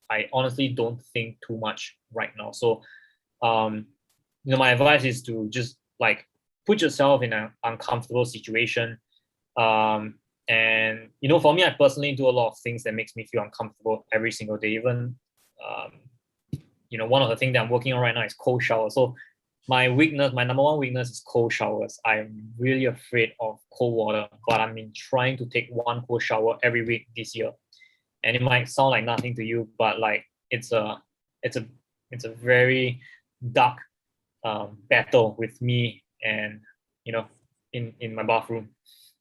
I honestly don't think too much right now. So my advice is to just like put yourself in an uncomfortable situation. And for me, I personally do a lot of things that makes me feel uncomfortable every single day. Even one of the things that I'm working on right now is cold showers. So my number one weakness is cold showers. I'm really afraid of cold water, but I've been trying to take one cold shower every week this year. And it might sound like nothing to you, but like it's a very dark battle with me and in my bathroom.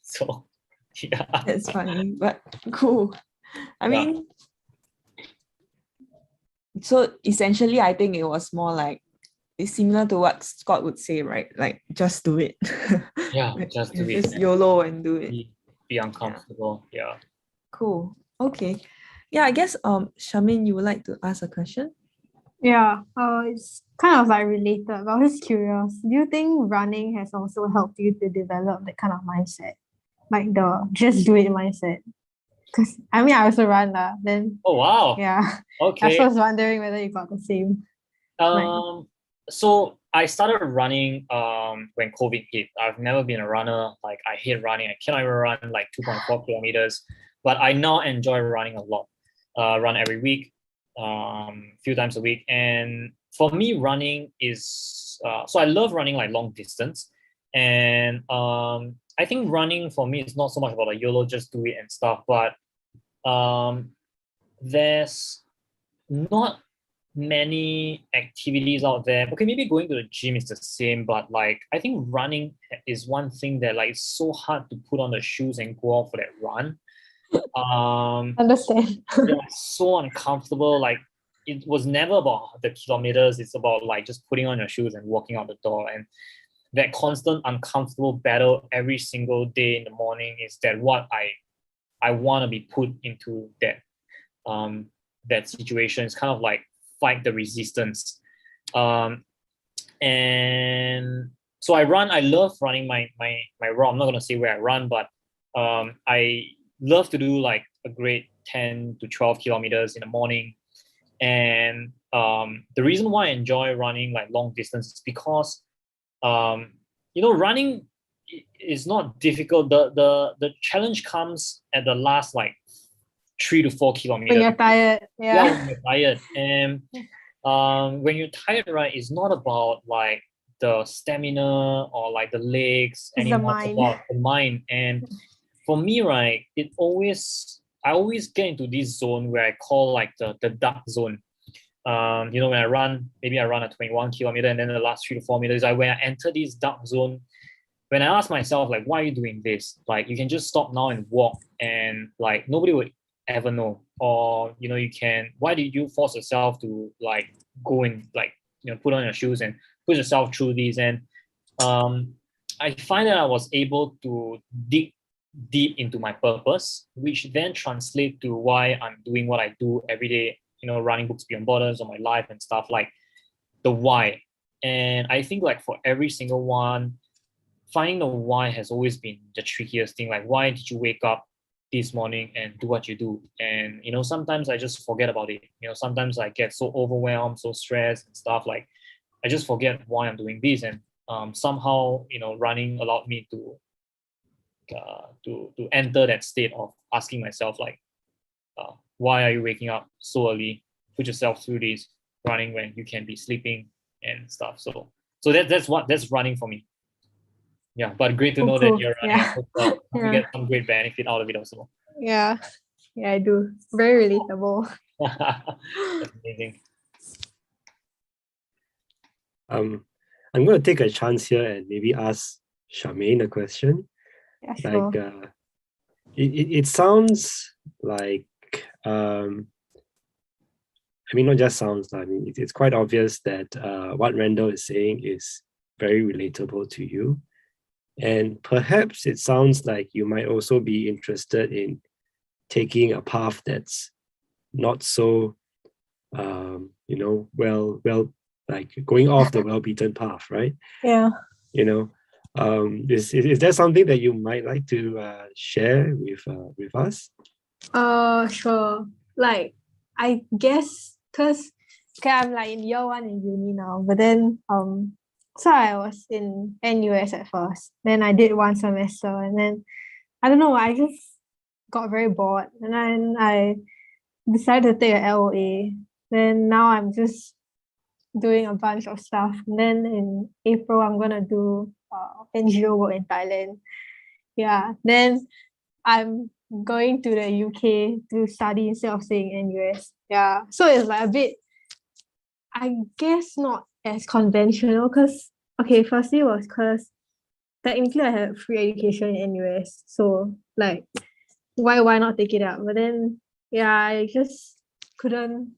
So yeah, that's funny, but cool. I mean, so essentially I think it was more like, it's similar to what Scott would say, right? Like just do it. Yeah, just do it. Just YOLO and do it. Be uncomfortable. Yeah. Cool. Okay. Yeah, I guess Charmaine, you would like to ask a question? Yeah, it's kind of like related, but I was just curious. Do you think running has also helped you to develop that kind of mindset? Like the just do it mindset? Because I mean, I also run lah. Then, Oh wow. yeah, I was Okay. just wondering whether you got the same. Like, So I started running when COVID hit. I've never been a runner. Like I hate running. I cannot even run like 2.4 kilometers. But I now enjoy running a lot. Run every week, few times a week. And for me, running is so I love running like long distance. And I think running for me is not so much about a YOLO, just do it and stuff, but there's not many activities out there. Okay, maybe going to the gym is the same, but like I think running is one thing that like it's so hard to put on the shoes and go out for that run. understand. Yeah, so uncomfortable. Like it was never about the kilometers. It's about like just putting on your shoes and walking out the door. And that constant uncomfortable battle every single day in the morning is that what I want to be put into that situation. It's kind of like fight the resistance. And so I love running my run. I'm not gonna say where I run, but I love to do like a great 10 to 12 kilometers in the morning. And the reason why I enjoy running like long distance is because running is not difficult. The challenge comes at the last like 3 to 4 kilometers. When you're tired, Yeah, yeah. when you're tired. And when you're tired, right, it's not about like the stamina or like the legs It's the anymore. It's mind. about the mind. And for me, right, I always get into this zone where I call like the dark zone. When I run, maybe I run a 21 kilometer, and then the last 3 to 4 meters, when I enter this dark zone, when I ask myself, like, why are you doing this? Like, you can just stop now and walk, and like nobody would ever know. Or why did you force yourself to like go and like put on your shoes and push yourself through these? And I find that I was able to dig deep into my purpose, which then translate to why I'm doing what I do every day, running Books Beyond Borders on my life and stuff, like the why. And I think like for every single one, finding the why has always been the trickiest thing. Like, why did you wake up this morning and do what you do? And sometimes I just forget about it. Sometimes I get so overwhelmed, so stressed and stuff, like I just forget why I'm doing this. And somehow running allowed me to enter that state of asking myself, like, why are you waking up so early? Put yourself through this running when you can be sleeping and stuff. So that's running for me. Yeah, but great to know that Cool. you're running. Yeah. I hope you Yeah. get some great benefit out of it also. Yeah. Yeah, I do. Very relatable. That's amazing. I'm going to take a chance here and maybe ask Charmaine a question. Yeah, sure. Like, it sounds like, I mean, not just sounds, I mean, it's quite obvious that what Randall is saying is very relatable to you. And perhaps it sounds like you might also be interested in taking a path that's not so, well, like going off the well-beaten path, right? Yeah. Is there something that you might like to share with us? Sure. Like, I guess because I'm like in year 1 in uni now, but then so I was in NUS at first. Then I did 1 semester, and then I don't know, I just got very bored, and then I decided to take an LOA. Then now I'm just doing a bunch of stuff. And then in April, I'm gonna do NGO work in Thailand. Yeah. Then I'm going to the UK to study instead of staying in NUS. Yeah. So it's like a bit, I guess, not as conventional because, okay, firstly was because technically I had free education in NUS. So like, why not take it up? But then, yeah, I just couldn't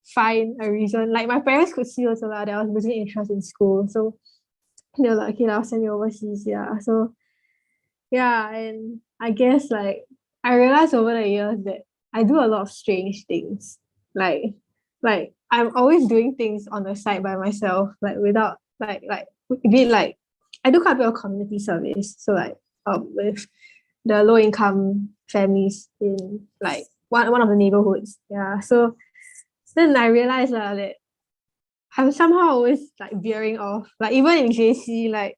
find a reason. Like my parents could see also that I was losing interest in school. So they were like, okay, I'll send you overseas. Yeah. So yeah, and I guess like I realized over the years that I do a lot of strange things. Like I'm always doing things on the side by myself, like without like be like I do quite a bit of community service. So like with the low income families in like one of the neighborhoods. Yeah. So then I realized that I'm somehow always like veering off. Like even in JC, like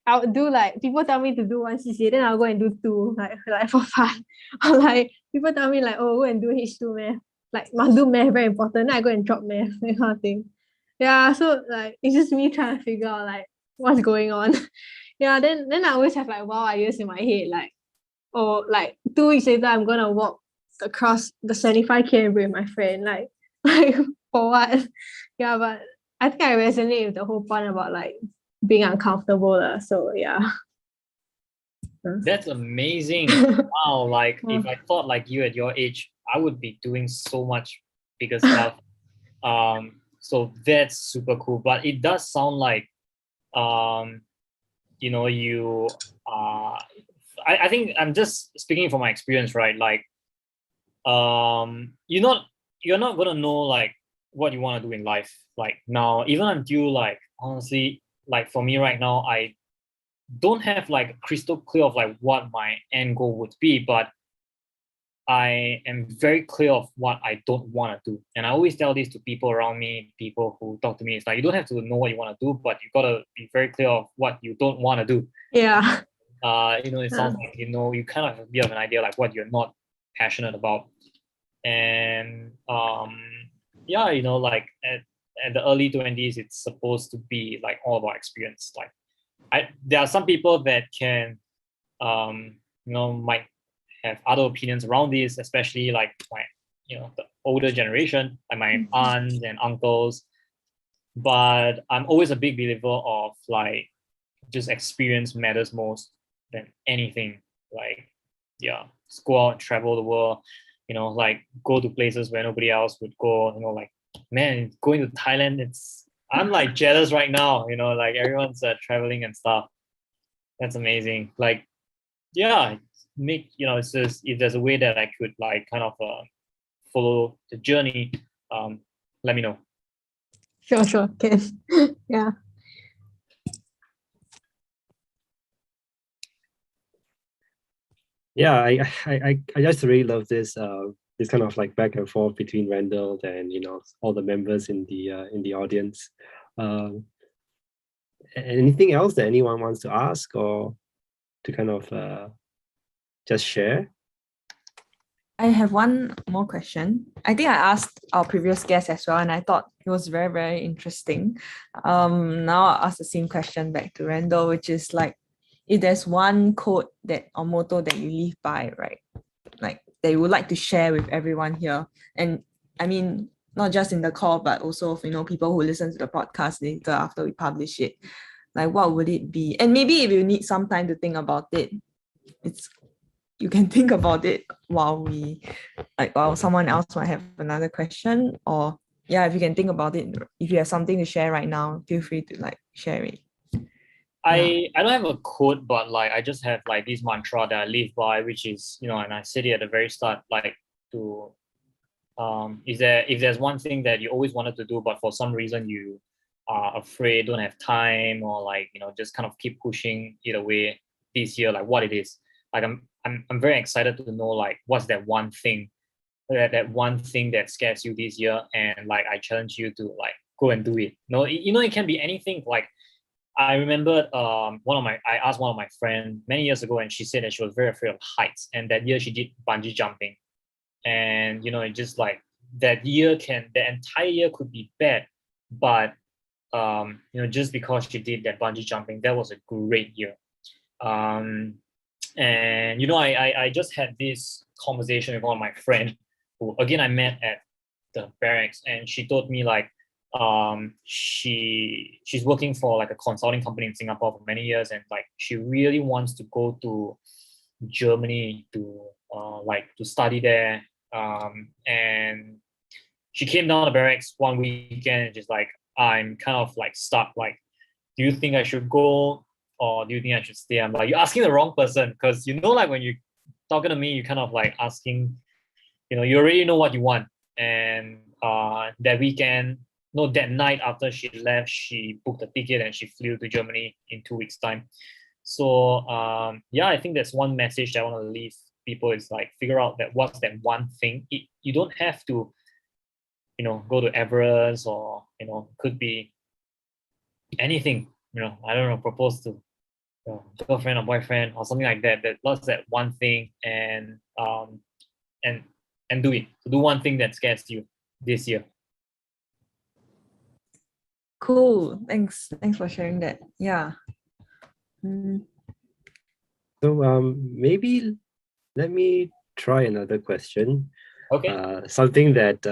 I would do like people tell me to do one CCA, then I'll go and do two, like for fun. Or like people tell me like, oh, go and do H2 math. Like must do math, very important. Then I go and drop math, that kind of thing. Yeah, so like it's just me trying to figure out like what's going on. Yeah, then I always have like wild ideas in my head, like, oh, like 2 weeks later I'm gonna walk across the 75 km with my friend, like for what? Yeah, but I think I resonate with the whole point about like being uncomfortable. So yeah. That's amazing. Wow, like if I thought like you at your age, I would be doing so much bigger stuff. So that's super cool. But it does sound like you know, you I think I'm just speaking from my experience, right? Like you're not gonna know like what you want to do in life like now, even until like honestly, like for me right now, I don't have like crystal clear of like what my end goal would be, but I am very clear of what I don't want to do. And I always tell this to people around me, people who talk to me. It's like you don't have to know what you want to do, but you gotta be very clear of what you don't want to do. Yeah. You know, it sounds like, you know, you kind of have a bit of an idea like what you're not passionate about. And yeah, you know, like at the early 20s, it's supposed to be like all about experience. Like there are some people that can you know, might have other opinions around this, especially like my, you know, the older generation, like my aunts and uncles. But I'm always a big believer of like just experience matters most than anything. Like, yeah, just go out and travel the world, you know, like go to places where nobody else would go, you know, like, man, going to Thailand, I'm like jealous right now, you know, like everyone's traveling and stuff. That's amazing. Like, yeah, it's just, if there's a way that I could like kind of follow the journey, let me know. Sure, can. Yeah. Yeah, I just really love this kind of like back and forth between Randall and, you know, all the members in the audience. Anything else that anyone wants to ask or to kind of just share? I have one more question. I think I asked our previous guest as well, and I thought it was very, very interesting. Now I'll ask the same question back to Randall, which is like, if there's one quote that or motto that you live by, right? Like that you would like to share with everyone here. And I mean, not just in the call, but also, you know, people who listen to the podcast later after we publish it. Like, what would it be? And maybe if you need some time to think about it, you can think about it while someone else might have another question, or yeah, if you can think about it, if you have something to share right now, feel free to like share it. I don't have a quote, but like I just have like this mantra that I live by, which is, you know, and I said it at the very start, like to if there's one thing that you always wanted to do, but for some reason you are afraid, don't have time, or like, you know, just kind of keep pushing it away this year, like what it is. Like I'm very excited to know like what's that one thing that scares you this year, and like I challenge you to like go and do it. No, you know, it can be anything. Like I remember I asked one of my friends many years ago, and she said that she was very afraid of heights, and that year she did bungee jumping. And you know, it just like the entire year could be bad, but you know, just because she did that bungee jumping, that was a great year. And you know, I just had this conversation with one of my friends who again I met at the barracks, and she told me like she's working for like a consulting company in Singapore for many years, and like she really wants to go to Germany to study there. And she came down to barracks one weekend and just like, I'm kind of like stuck. Like, do you think I should go or do you think I should stay? I'm like, you're asking the wrong person, because you know, like when you're talking to me, you kind of like asking, you know, you already know what you want. And that weekend, no, that night after she left, she booked a ticket and she flew to Germany in 2 weeks' time. So yeah, I think that's one message that I want to leave people is like figure out that what's that one thing. You don't have to, go to Everest or could be anything. I don't know, propose to girlfriend or boyfriend or something like that. That what's that one thing and do it. Do one thing that scares you this year. Cool. Thanks for sharing that. Yeah. So maybe let me try another question. Okay. Something that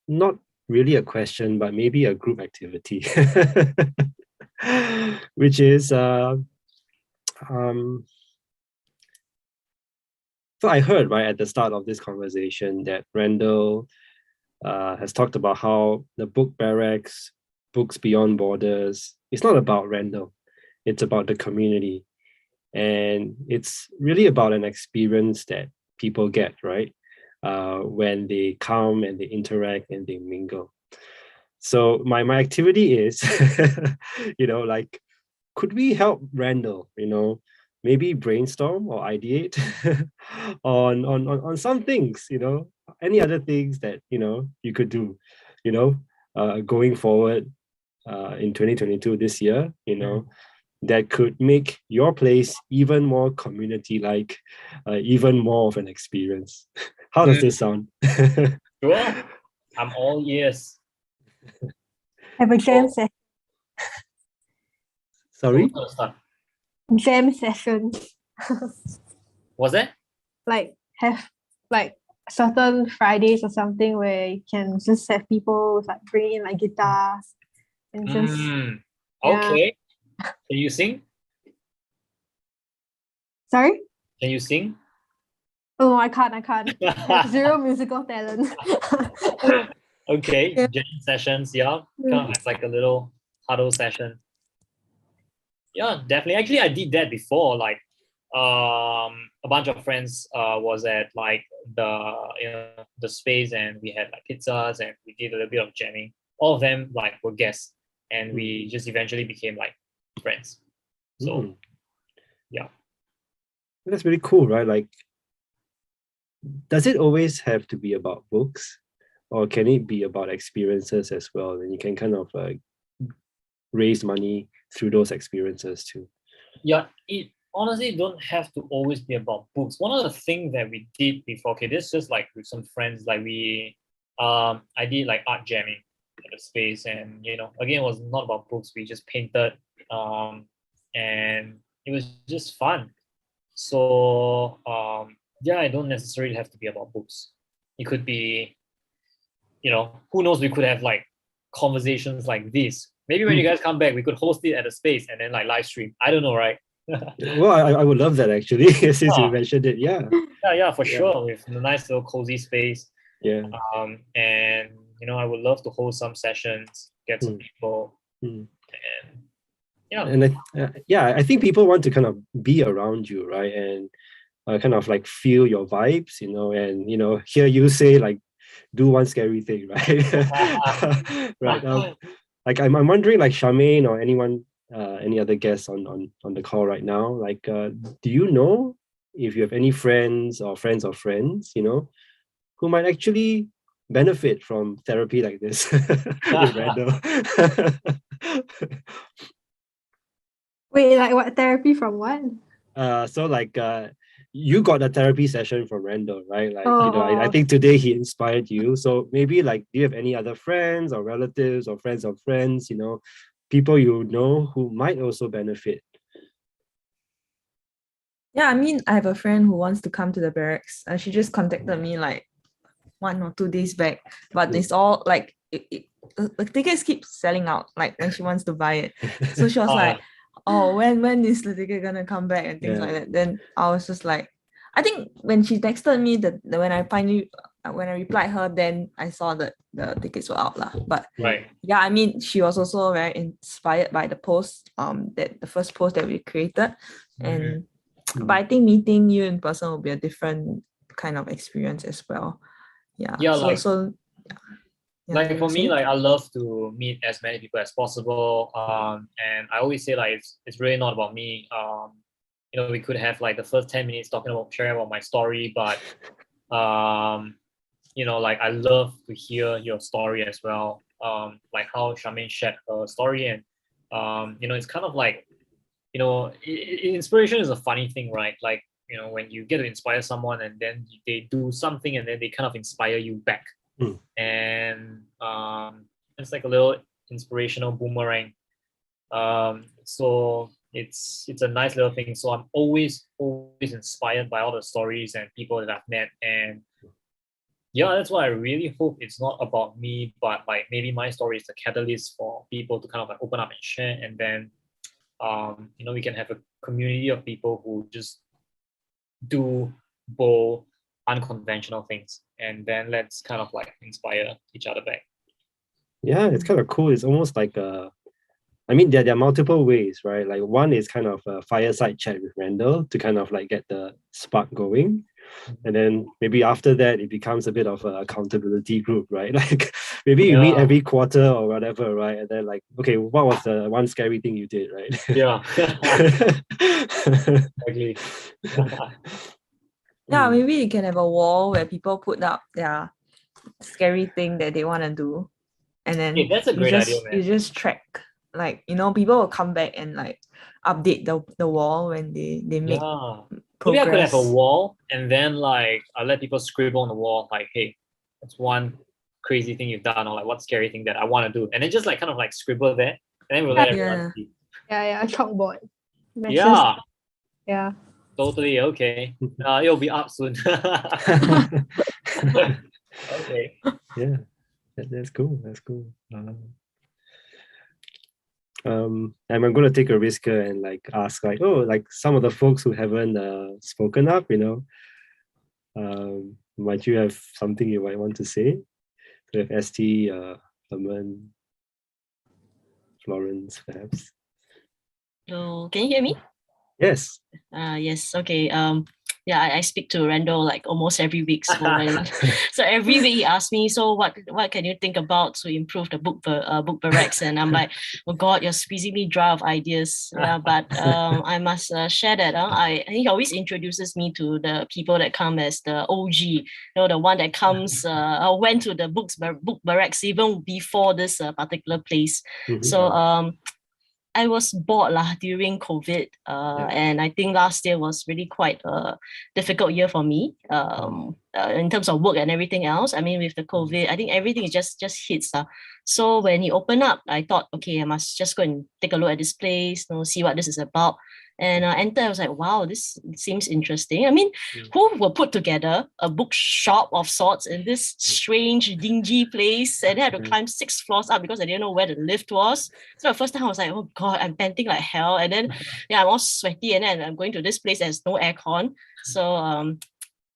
not really a question, but maybe a group activity, which is so I heard right at the start of this conversation that Randall has talked about how the book barracks, books beyond borders, it's not about Randall, it's about the community. And it's really about an experience that people get, right? When they come and they interact and they mingle. So my activity is, like, could we help Randall, maybe brainstorm or ideate on some things, any other things that, you could do, going forward in 2022 this year, that could make your place even more community-like, even more of an experience. How does this sound? Sure. I'm all ears. Have a jam session. Sorry? Who's gonna start? Jam session. Was that? Like have like certain Fridays or something where you can just have people like bring in like guitars and just Okay. Can you sing? Sorry? Can you sing? Oh, I can't. I have zero musical talent. Okay, Yeah. jam sessions, yeah. Kind of like a little huddle session. Yeah, definitely. Actually, I did that before. Like, a bunch of friends was at like the space, and we had like pizzas, and we did a little bit of jamming. All of them like were guests, and we just eventually became like friends. So, yeah. That's really cool, right? Like, does it always have to be about books, or can it be about experiences as well? And you can kind of raise money through those experiences too. Yeah, it honestly don't have to always be about books. One of the things that we did before, okay, this is just like with some friends, like I did like art jamming at the space, and again, it was not about books. We just painted, and it was just fun. So yeah, I don't necessarily have to be about books. It could be, who knows, we could have like conversations like this. Maybe when you guys come back, we could host it at a space and then like live stream. I don't know, right? Well, I would love that actually, since you mentioned it. Yeah. Yeah, for sure. With a nice little cozy space. Yeah. And I would love to host some sessions, get some people, and yeah. And I think people want to kind of be around you, right? And kind of like feel your vibes, and hear you say like, do one scary thing, right? Right. Like I'm wondering, like Charmaine or anyone, any other guests on the call right now, like, do you know if you have any friends of friends, who might actually benefit from therapy like this with Randall? Wait, like what therapy from what? So like you got a therapy session from Randall, right? Like, I Oh. think today he inspired you. So maybe like, do you have any other friends or relatives or friends of friends, people who might also benefit? Yeah, I mean, I have a friend who wants to come to the barracks. She just contacted me like 1 or 2 days back, but it's all like the tickets keep selling out like when she wants to buy it. So she was like, oh, when is the ticket gonna come back and things like that. Then I was just like, I think when she texted me when I replied her, then I saw that the tickets were out lah. But yeah, I mean, she was also very inspired by the post, that the first post that we created, and but I think meeting you in person will be a different kind of experience as well. Yeah. Yeah. So Yeah, Like you for were me, saying? like I love to meet as many people as possible. And I always say like it's really not about me. We could have like the first 10 minutes talking about sharing about my story, but like I love to hear your story as well. Like how Charmaine shared her story, and it's kind of like, inspiration is a funny thing, right? Like, when you get to inspire someone and then they do something and then they kind of inspire you back. Mm. And it's like a little inspirational boomerang. So it's a nice little thing. So I'm always inspired by all the stories and people that I've met. And yeah, that's why I really hope it's not about me, but like maybe my story is the catalyst for people to kind of like open up and share. And then we can have a community of people who just do bold, unconventional things, and then let's kind of like inspire each other back. Yeah, it's kind of cool. It's almost like there are multiple ways, right? Like one is kind of a fireside chat with Randall to kind of like get the spark going. And then maybe after that, it becomes a bit of an accountability group, right? Like maybe you meet every quarter or whatever, right? And then like, okay, what was the one scary thing you did, right? Yeah. Exactly. Yeah, maybe you can have a wall where people put up their scary thing that they want to do. And then Hey, that's a great idea, man. you just track. Like, people will come back and like update the wall when they make Maybe I could have a progress. wall and then like I'll let people scribble on the wall like, hey, that's one crazy thing you've done, or like what scary thing that I want to do. And then just like kind of like scribble there, and then we'll let everyone see. Yeah, chalkboard. Yeah. Yeah. Totally okay. It'll be up soon. Okay. Yeah, that's cool. That's cool. And I'm going to take a risk here and like ask like, like some of the folks who haven't spoken up, might you have something you might want to say? So if ST, Herman, Florence, perhaps. So can you hear me? Yes. Yes. Okay. Yeah, I speak to Randall like almost every week. So so every week he asks me, so what can you think about to improve the book barracks? And I'm like, oh God, you're squeezing me dry of ideas. Yeah, but I must share that. I think he always introduces me to the people that come as the OG. The one that comes went to the book barracks even before this particular place. Mm-hmm. So I was bored during COVID, and I think last year was really quite a difficult year for me in terms of work and everything else. I mean, with the COVID, I think everything just hits. So when he opened up, I thought, okay, I must just go and take a look at this place, see what this is about. And enter, I was like, wow, this seems interesting. I mean, who will put together a bookshop of sorts in this strange, dingy place? And I had to climb 6 floors up because I didn't know where the lift was. So the first time I was like, oh God, I'm panting like hell. And then I'm all sweaty, and then I'm going to this place that's no aircon. So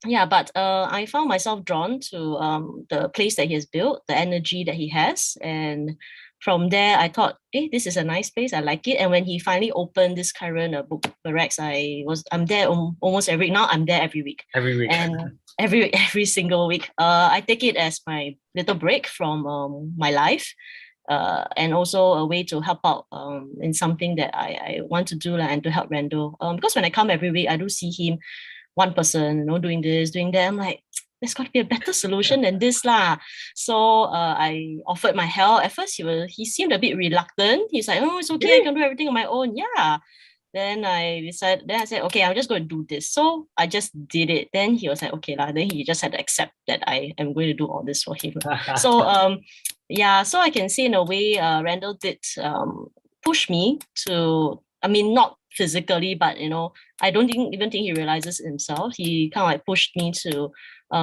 but I found myself drawn to the place that he has built, the energy that he has. And from there, I thought, hey, this is a nice place. I like it. And when he finally opened this current book barracks, I'm there almost every week. Now I'm there every week. Every week. And every single week. I take it as my little break from my life. And also a way to help out in something that I want to do and to help Randall. Because when I come every week, I do see him, one person, doing this, doing that. I'm like, there's got to be a better solution than this lah. So I offered my help. At first, he seemed a bit reluctant. He's like, oh, it's okay, I can do everything on my own. Yeah. Then I said, okay, I'm just going to do this. So I just did it. Then he was like, okay lah. Then he just had to accept that I am going to do all this for him. So so I can say in a way, Randall did push me to, I mean, not physically, but I don't even think he realizes himself. He kind of like pushed me to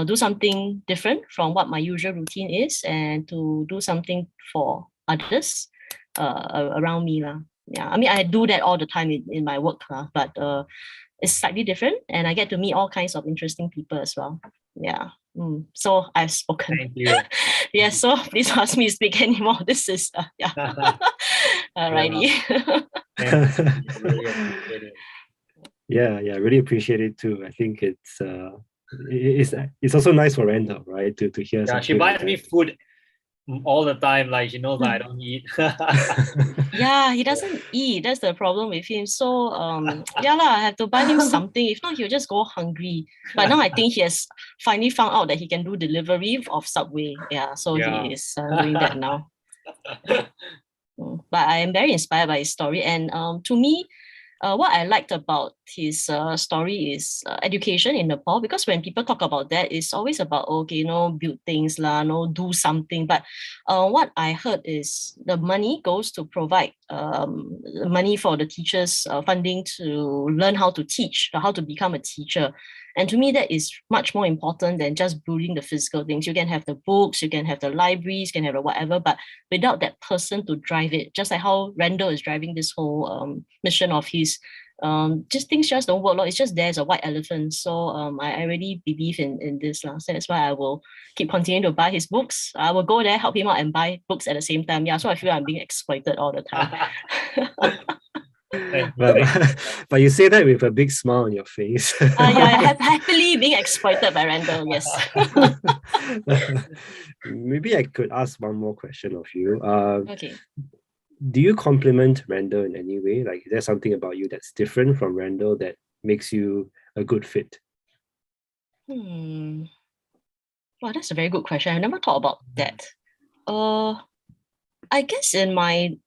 do something different from what my usual routine is, and to do something for others around me lah. Yeah, I mean, I do that all the time in my work, but it's slightly different, and I get to meet all kinds of interesting people as well. Yeah. So I've spoken. Thank you. Yeah, so please ask me to speak anymore. This is alrighty. Yeah, really appreciate it too. I think it's it's also nice for Randall, right? To hear Yeah, she something like buys me that. food all the time. Like she knows that I don't eat. Yeah, he doesn't eat. That's the problem with him. So yeah lah, I have to buy him something. If not, he'll just go hungry. But now I think he has finally found out that he can do delivery of Subway. Yeah, so Yeah. he is doing that now. But I am very inspired by his story. And to me, what I liked about his story is education in Nepal, because when people talk about that, it's always about, okay, you know, build things, lah, no, do something. But what I heard is the money goes to provide money for the teachers, funding to learn how to teach, how to become a teacher. And to me, that is much more important than just building the physical things. You can have the books, you can have the libraries, you can have the whatever, but without that person to drive it, just like how Randall is driving this whole mission of his, just things just don't work. It's just there's a white elephant. So I really believe in this. So that's why I will keep continuing to buy his books. I will go there, help him out and buy books at the same time. Yeah, so I feel I'm being exploited all the time. But you say that with a big smile on your face. Yeah, happily being exploited by Randall, yes. Maybe I could ask one more question of you. Okay. Do you compliment Randall in any way? Like, is there something about you that's different from Randall that makes you a good fit? Well, that's a very good question. I never thought about that. I guess in my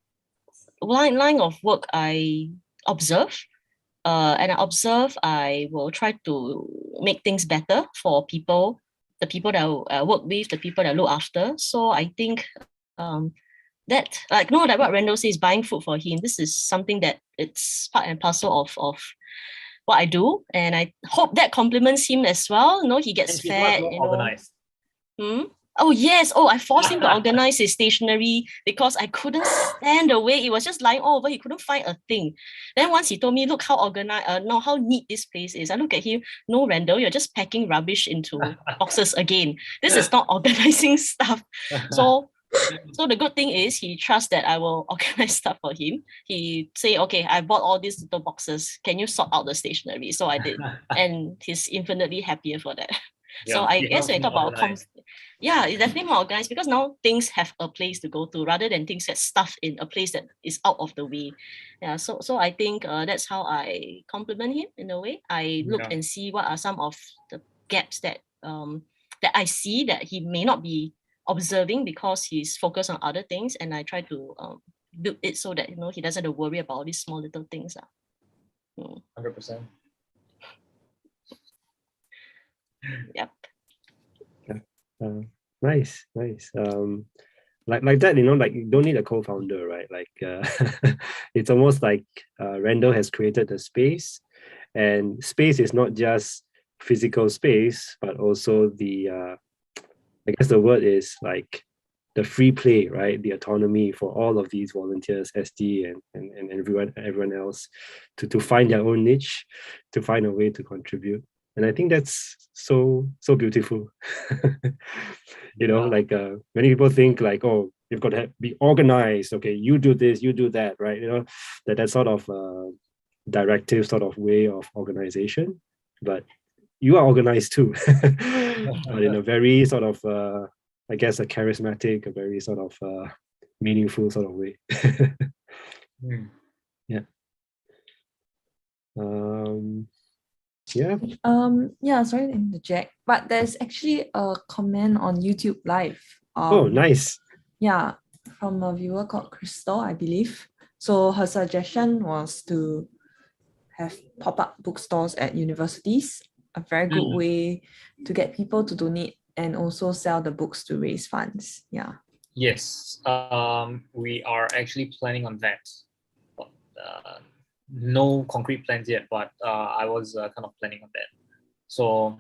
line of work, I observe. And I observe, I will try to make things better for people, the people that I work with, the people that I look after. So I think that, like, no, like what Randall says, buying food for him, this is something that it's part and parcel of what I do. And I hope that compliments him as well. He gets And she's much fed, more organized. Oh, yes. Oh, I forced him to organize his stationery because I couldn't stand the way it was just lying all over. He couldn't find a thing. Then once he told me, look how organized, no, how neat this place is. I look at him, no, Randall, you're just packing rubbish into boxes again. This is not organizing stuff. So the good thing is he trusts that I will organize stuff for him. He say, okay, I bought all these little boxes. Can you sort out the stationery? So I did. And he's infinitely happier for that. Yeah, so I guess when you talk about yeah, it's definitely more organized because now things have a place to go to rather than things get stuffed in a place that is out of the way. Yeah, so I think that's how I compliment him in a way. I look and see what are some of the gaps that that I see that he may not be observing because he's focused on other things, and I try to build it so that he doesn't have to worry about all these small little things. 100%. Yep. Nice. Like that, like you don't need a co-founder, right? Like it's almost like Randall has created the space, and space is not just physical space, but also the I guess the word is like the free play, right? The autonomy for all of these volunteers, SD and everyone else to find their own niche, to find a way to contribute. And I think that's so beautiful. Like many people think like, oh, you've got to be organized. Okay, you do this, you do that, right? That sort of directive sort of way of organization. But you are organized too, but in a very sort of, I guess, a charismatic, a very sort of meaningful sort of way. Yeah. Yeah, sorry to interject, but there's actually a comment on YouTube Live. Oh, nice. Yeah, from a viewer called Crystal, I believe. So her suggestion was to have pop-up bookstores at universities, a very good way to get people to donate and also sell the books to raise funds. Yeah. Yes, we are actually planning on that. No concrete plans yet, but I was kind of planning on that. So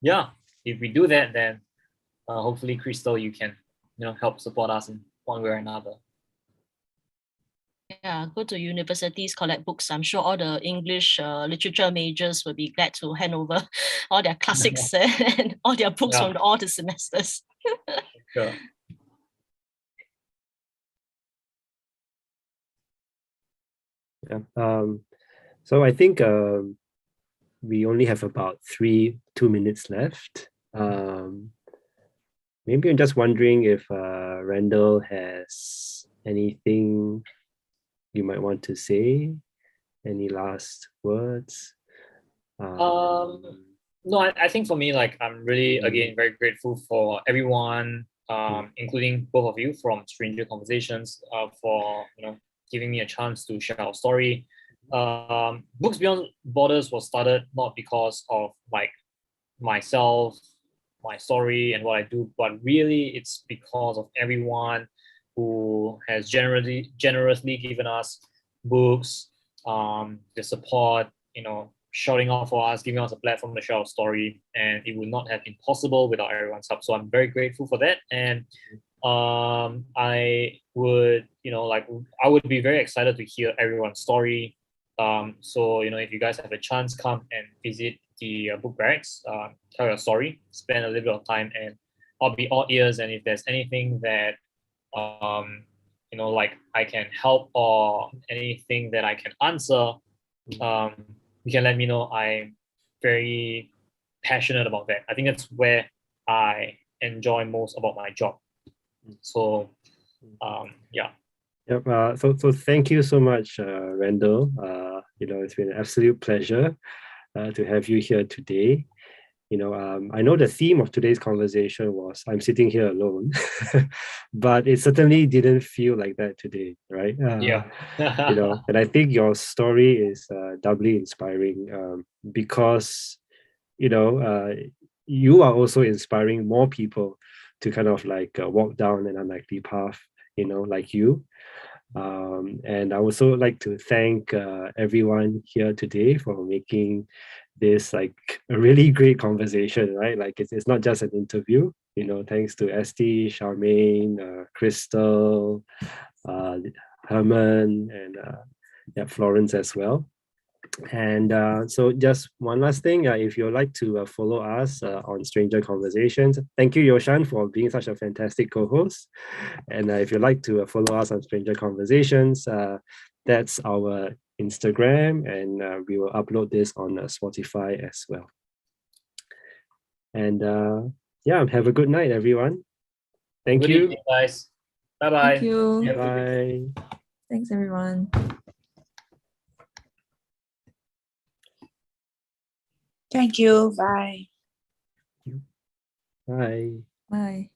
yeah, if we do that, then hopefully, Crystal, you can help support us in one way or another. Yeah, go to universities, collect books. I'm sure all the English literature majors will be glad to hand over all their classics and all their books from all the semesters. Sure. Yeah. So I think we only have about 2 minutes left. Maybe I'm just wondering if Randall has anything you might want to say. Any last words? No, I think for me, like, I'm really, again, very grateful for everyone, including both of you from Stranger Conversations, for, giving me a chance to share our story. Books Beyond Borders was started not because of like myself, my story and what I do, but really it's because of everyone who has generously given us books, the support, shouting out for us, giving us a platform to share our story, and it would not have been possible without everyone's help. So I'm very grateful for that, and I would, I would be very excited to hear everyone's story. So if you guys have a chance, come and visit the book barracks, tell your story, spend a little bit of time, and I'll be all ears. And if there's anything that like I can help or anything that I can answer, you can let me know. I'm very passionate about that. I think that's where I enjoy most about my job. So yeah. Yep. So thank you so much, Randall. It's been an absolute pleasure to have you here today. I know the theme of today's conversation was I'm sitting here alone, but it certainly didn't feel like that today, right? Yeah. And I think your story is doubly inspiring because, you are also inspiring more people to kind of like walk down an unlikely path, like you. And I also like to thank everyone here today for making this like a really great conversation, right? Like it's not just an interview, thanks to Esty, Charmaine, Crystal, Herman, and Florence as well. And so just one last thing, if you'd like to follow us on Stranger Conversations, thank you, Yoshan, for being such a fantastic co-host. And if you'd like to follow us on Stranger Conversations, that's our Instagram, and we will upload this on Spotify as well. And have a good night, everyone. Thank you. Good evening, guys. Bye-bye. Thank you. Bye. Thanks, everyone. Thank you. Bye. Bye. Bye.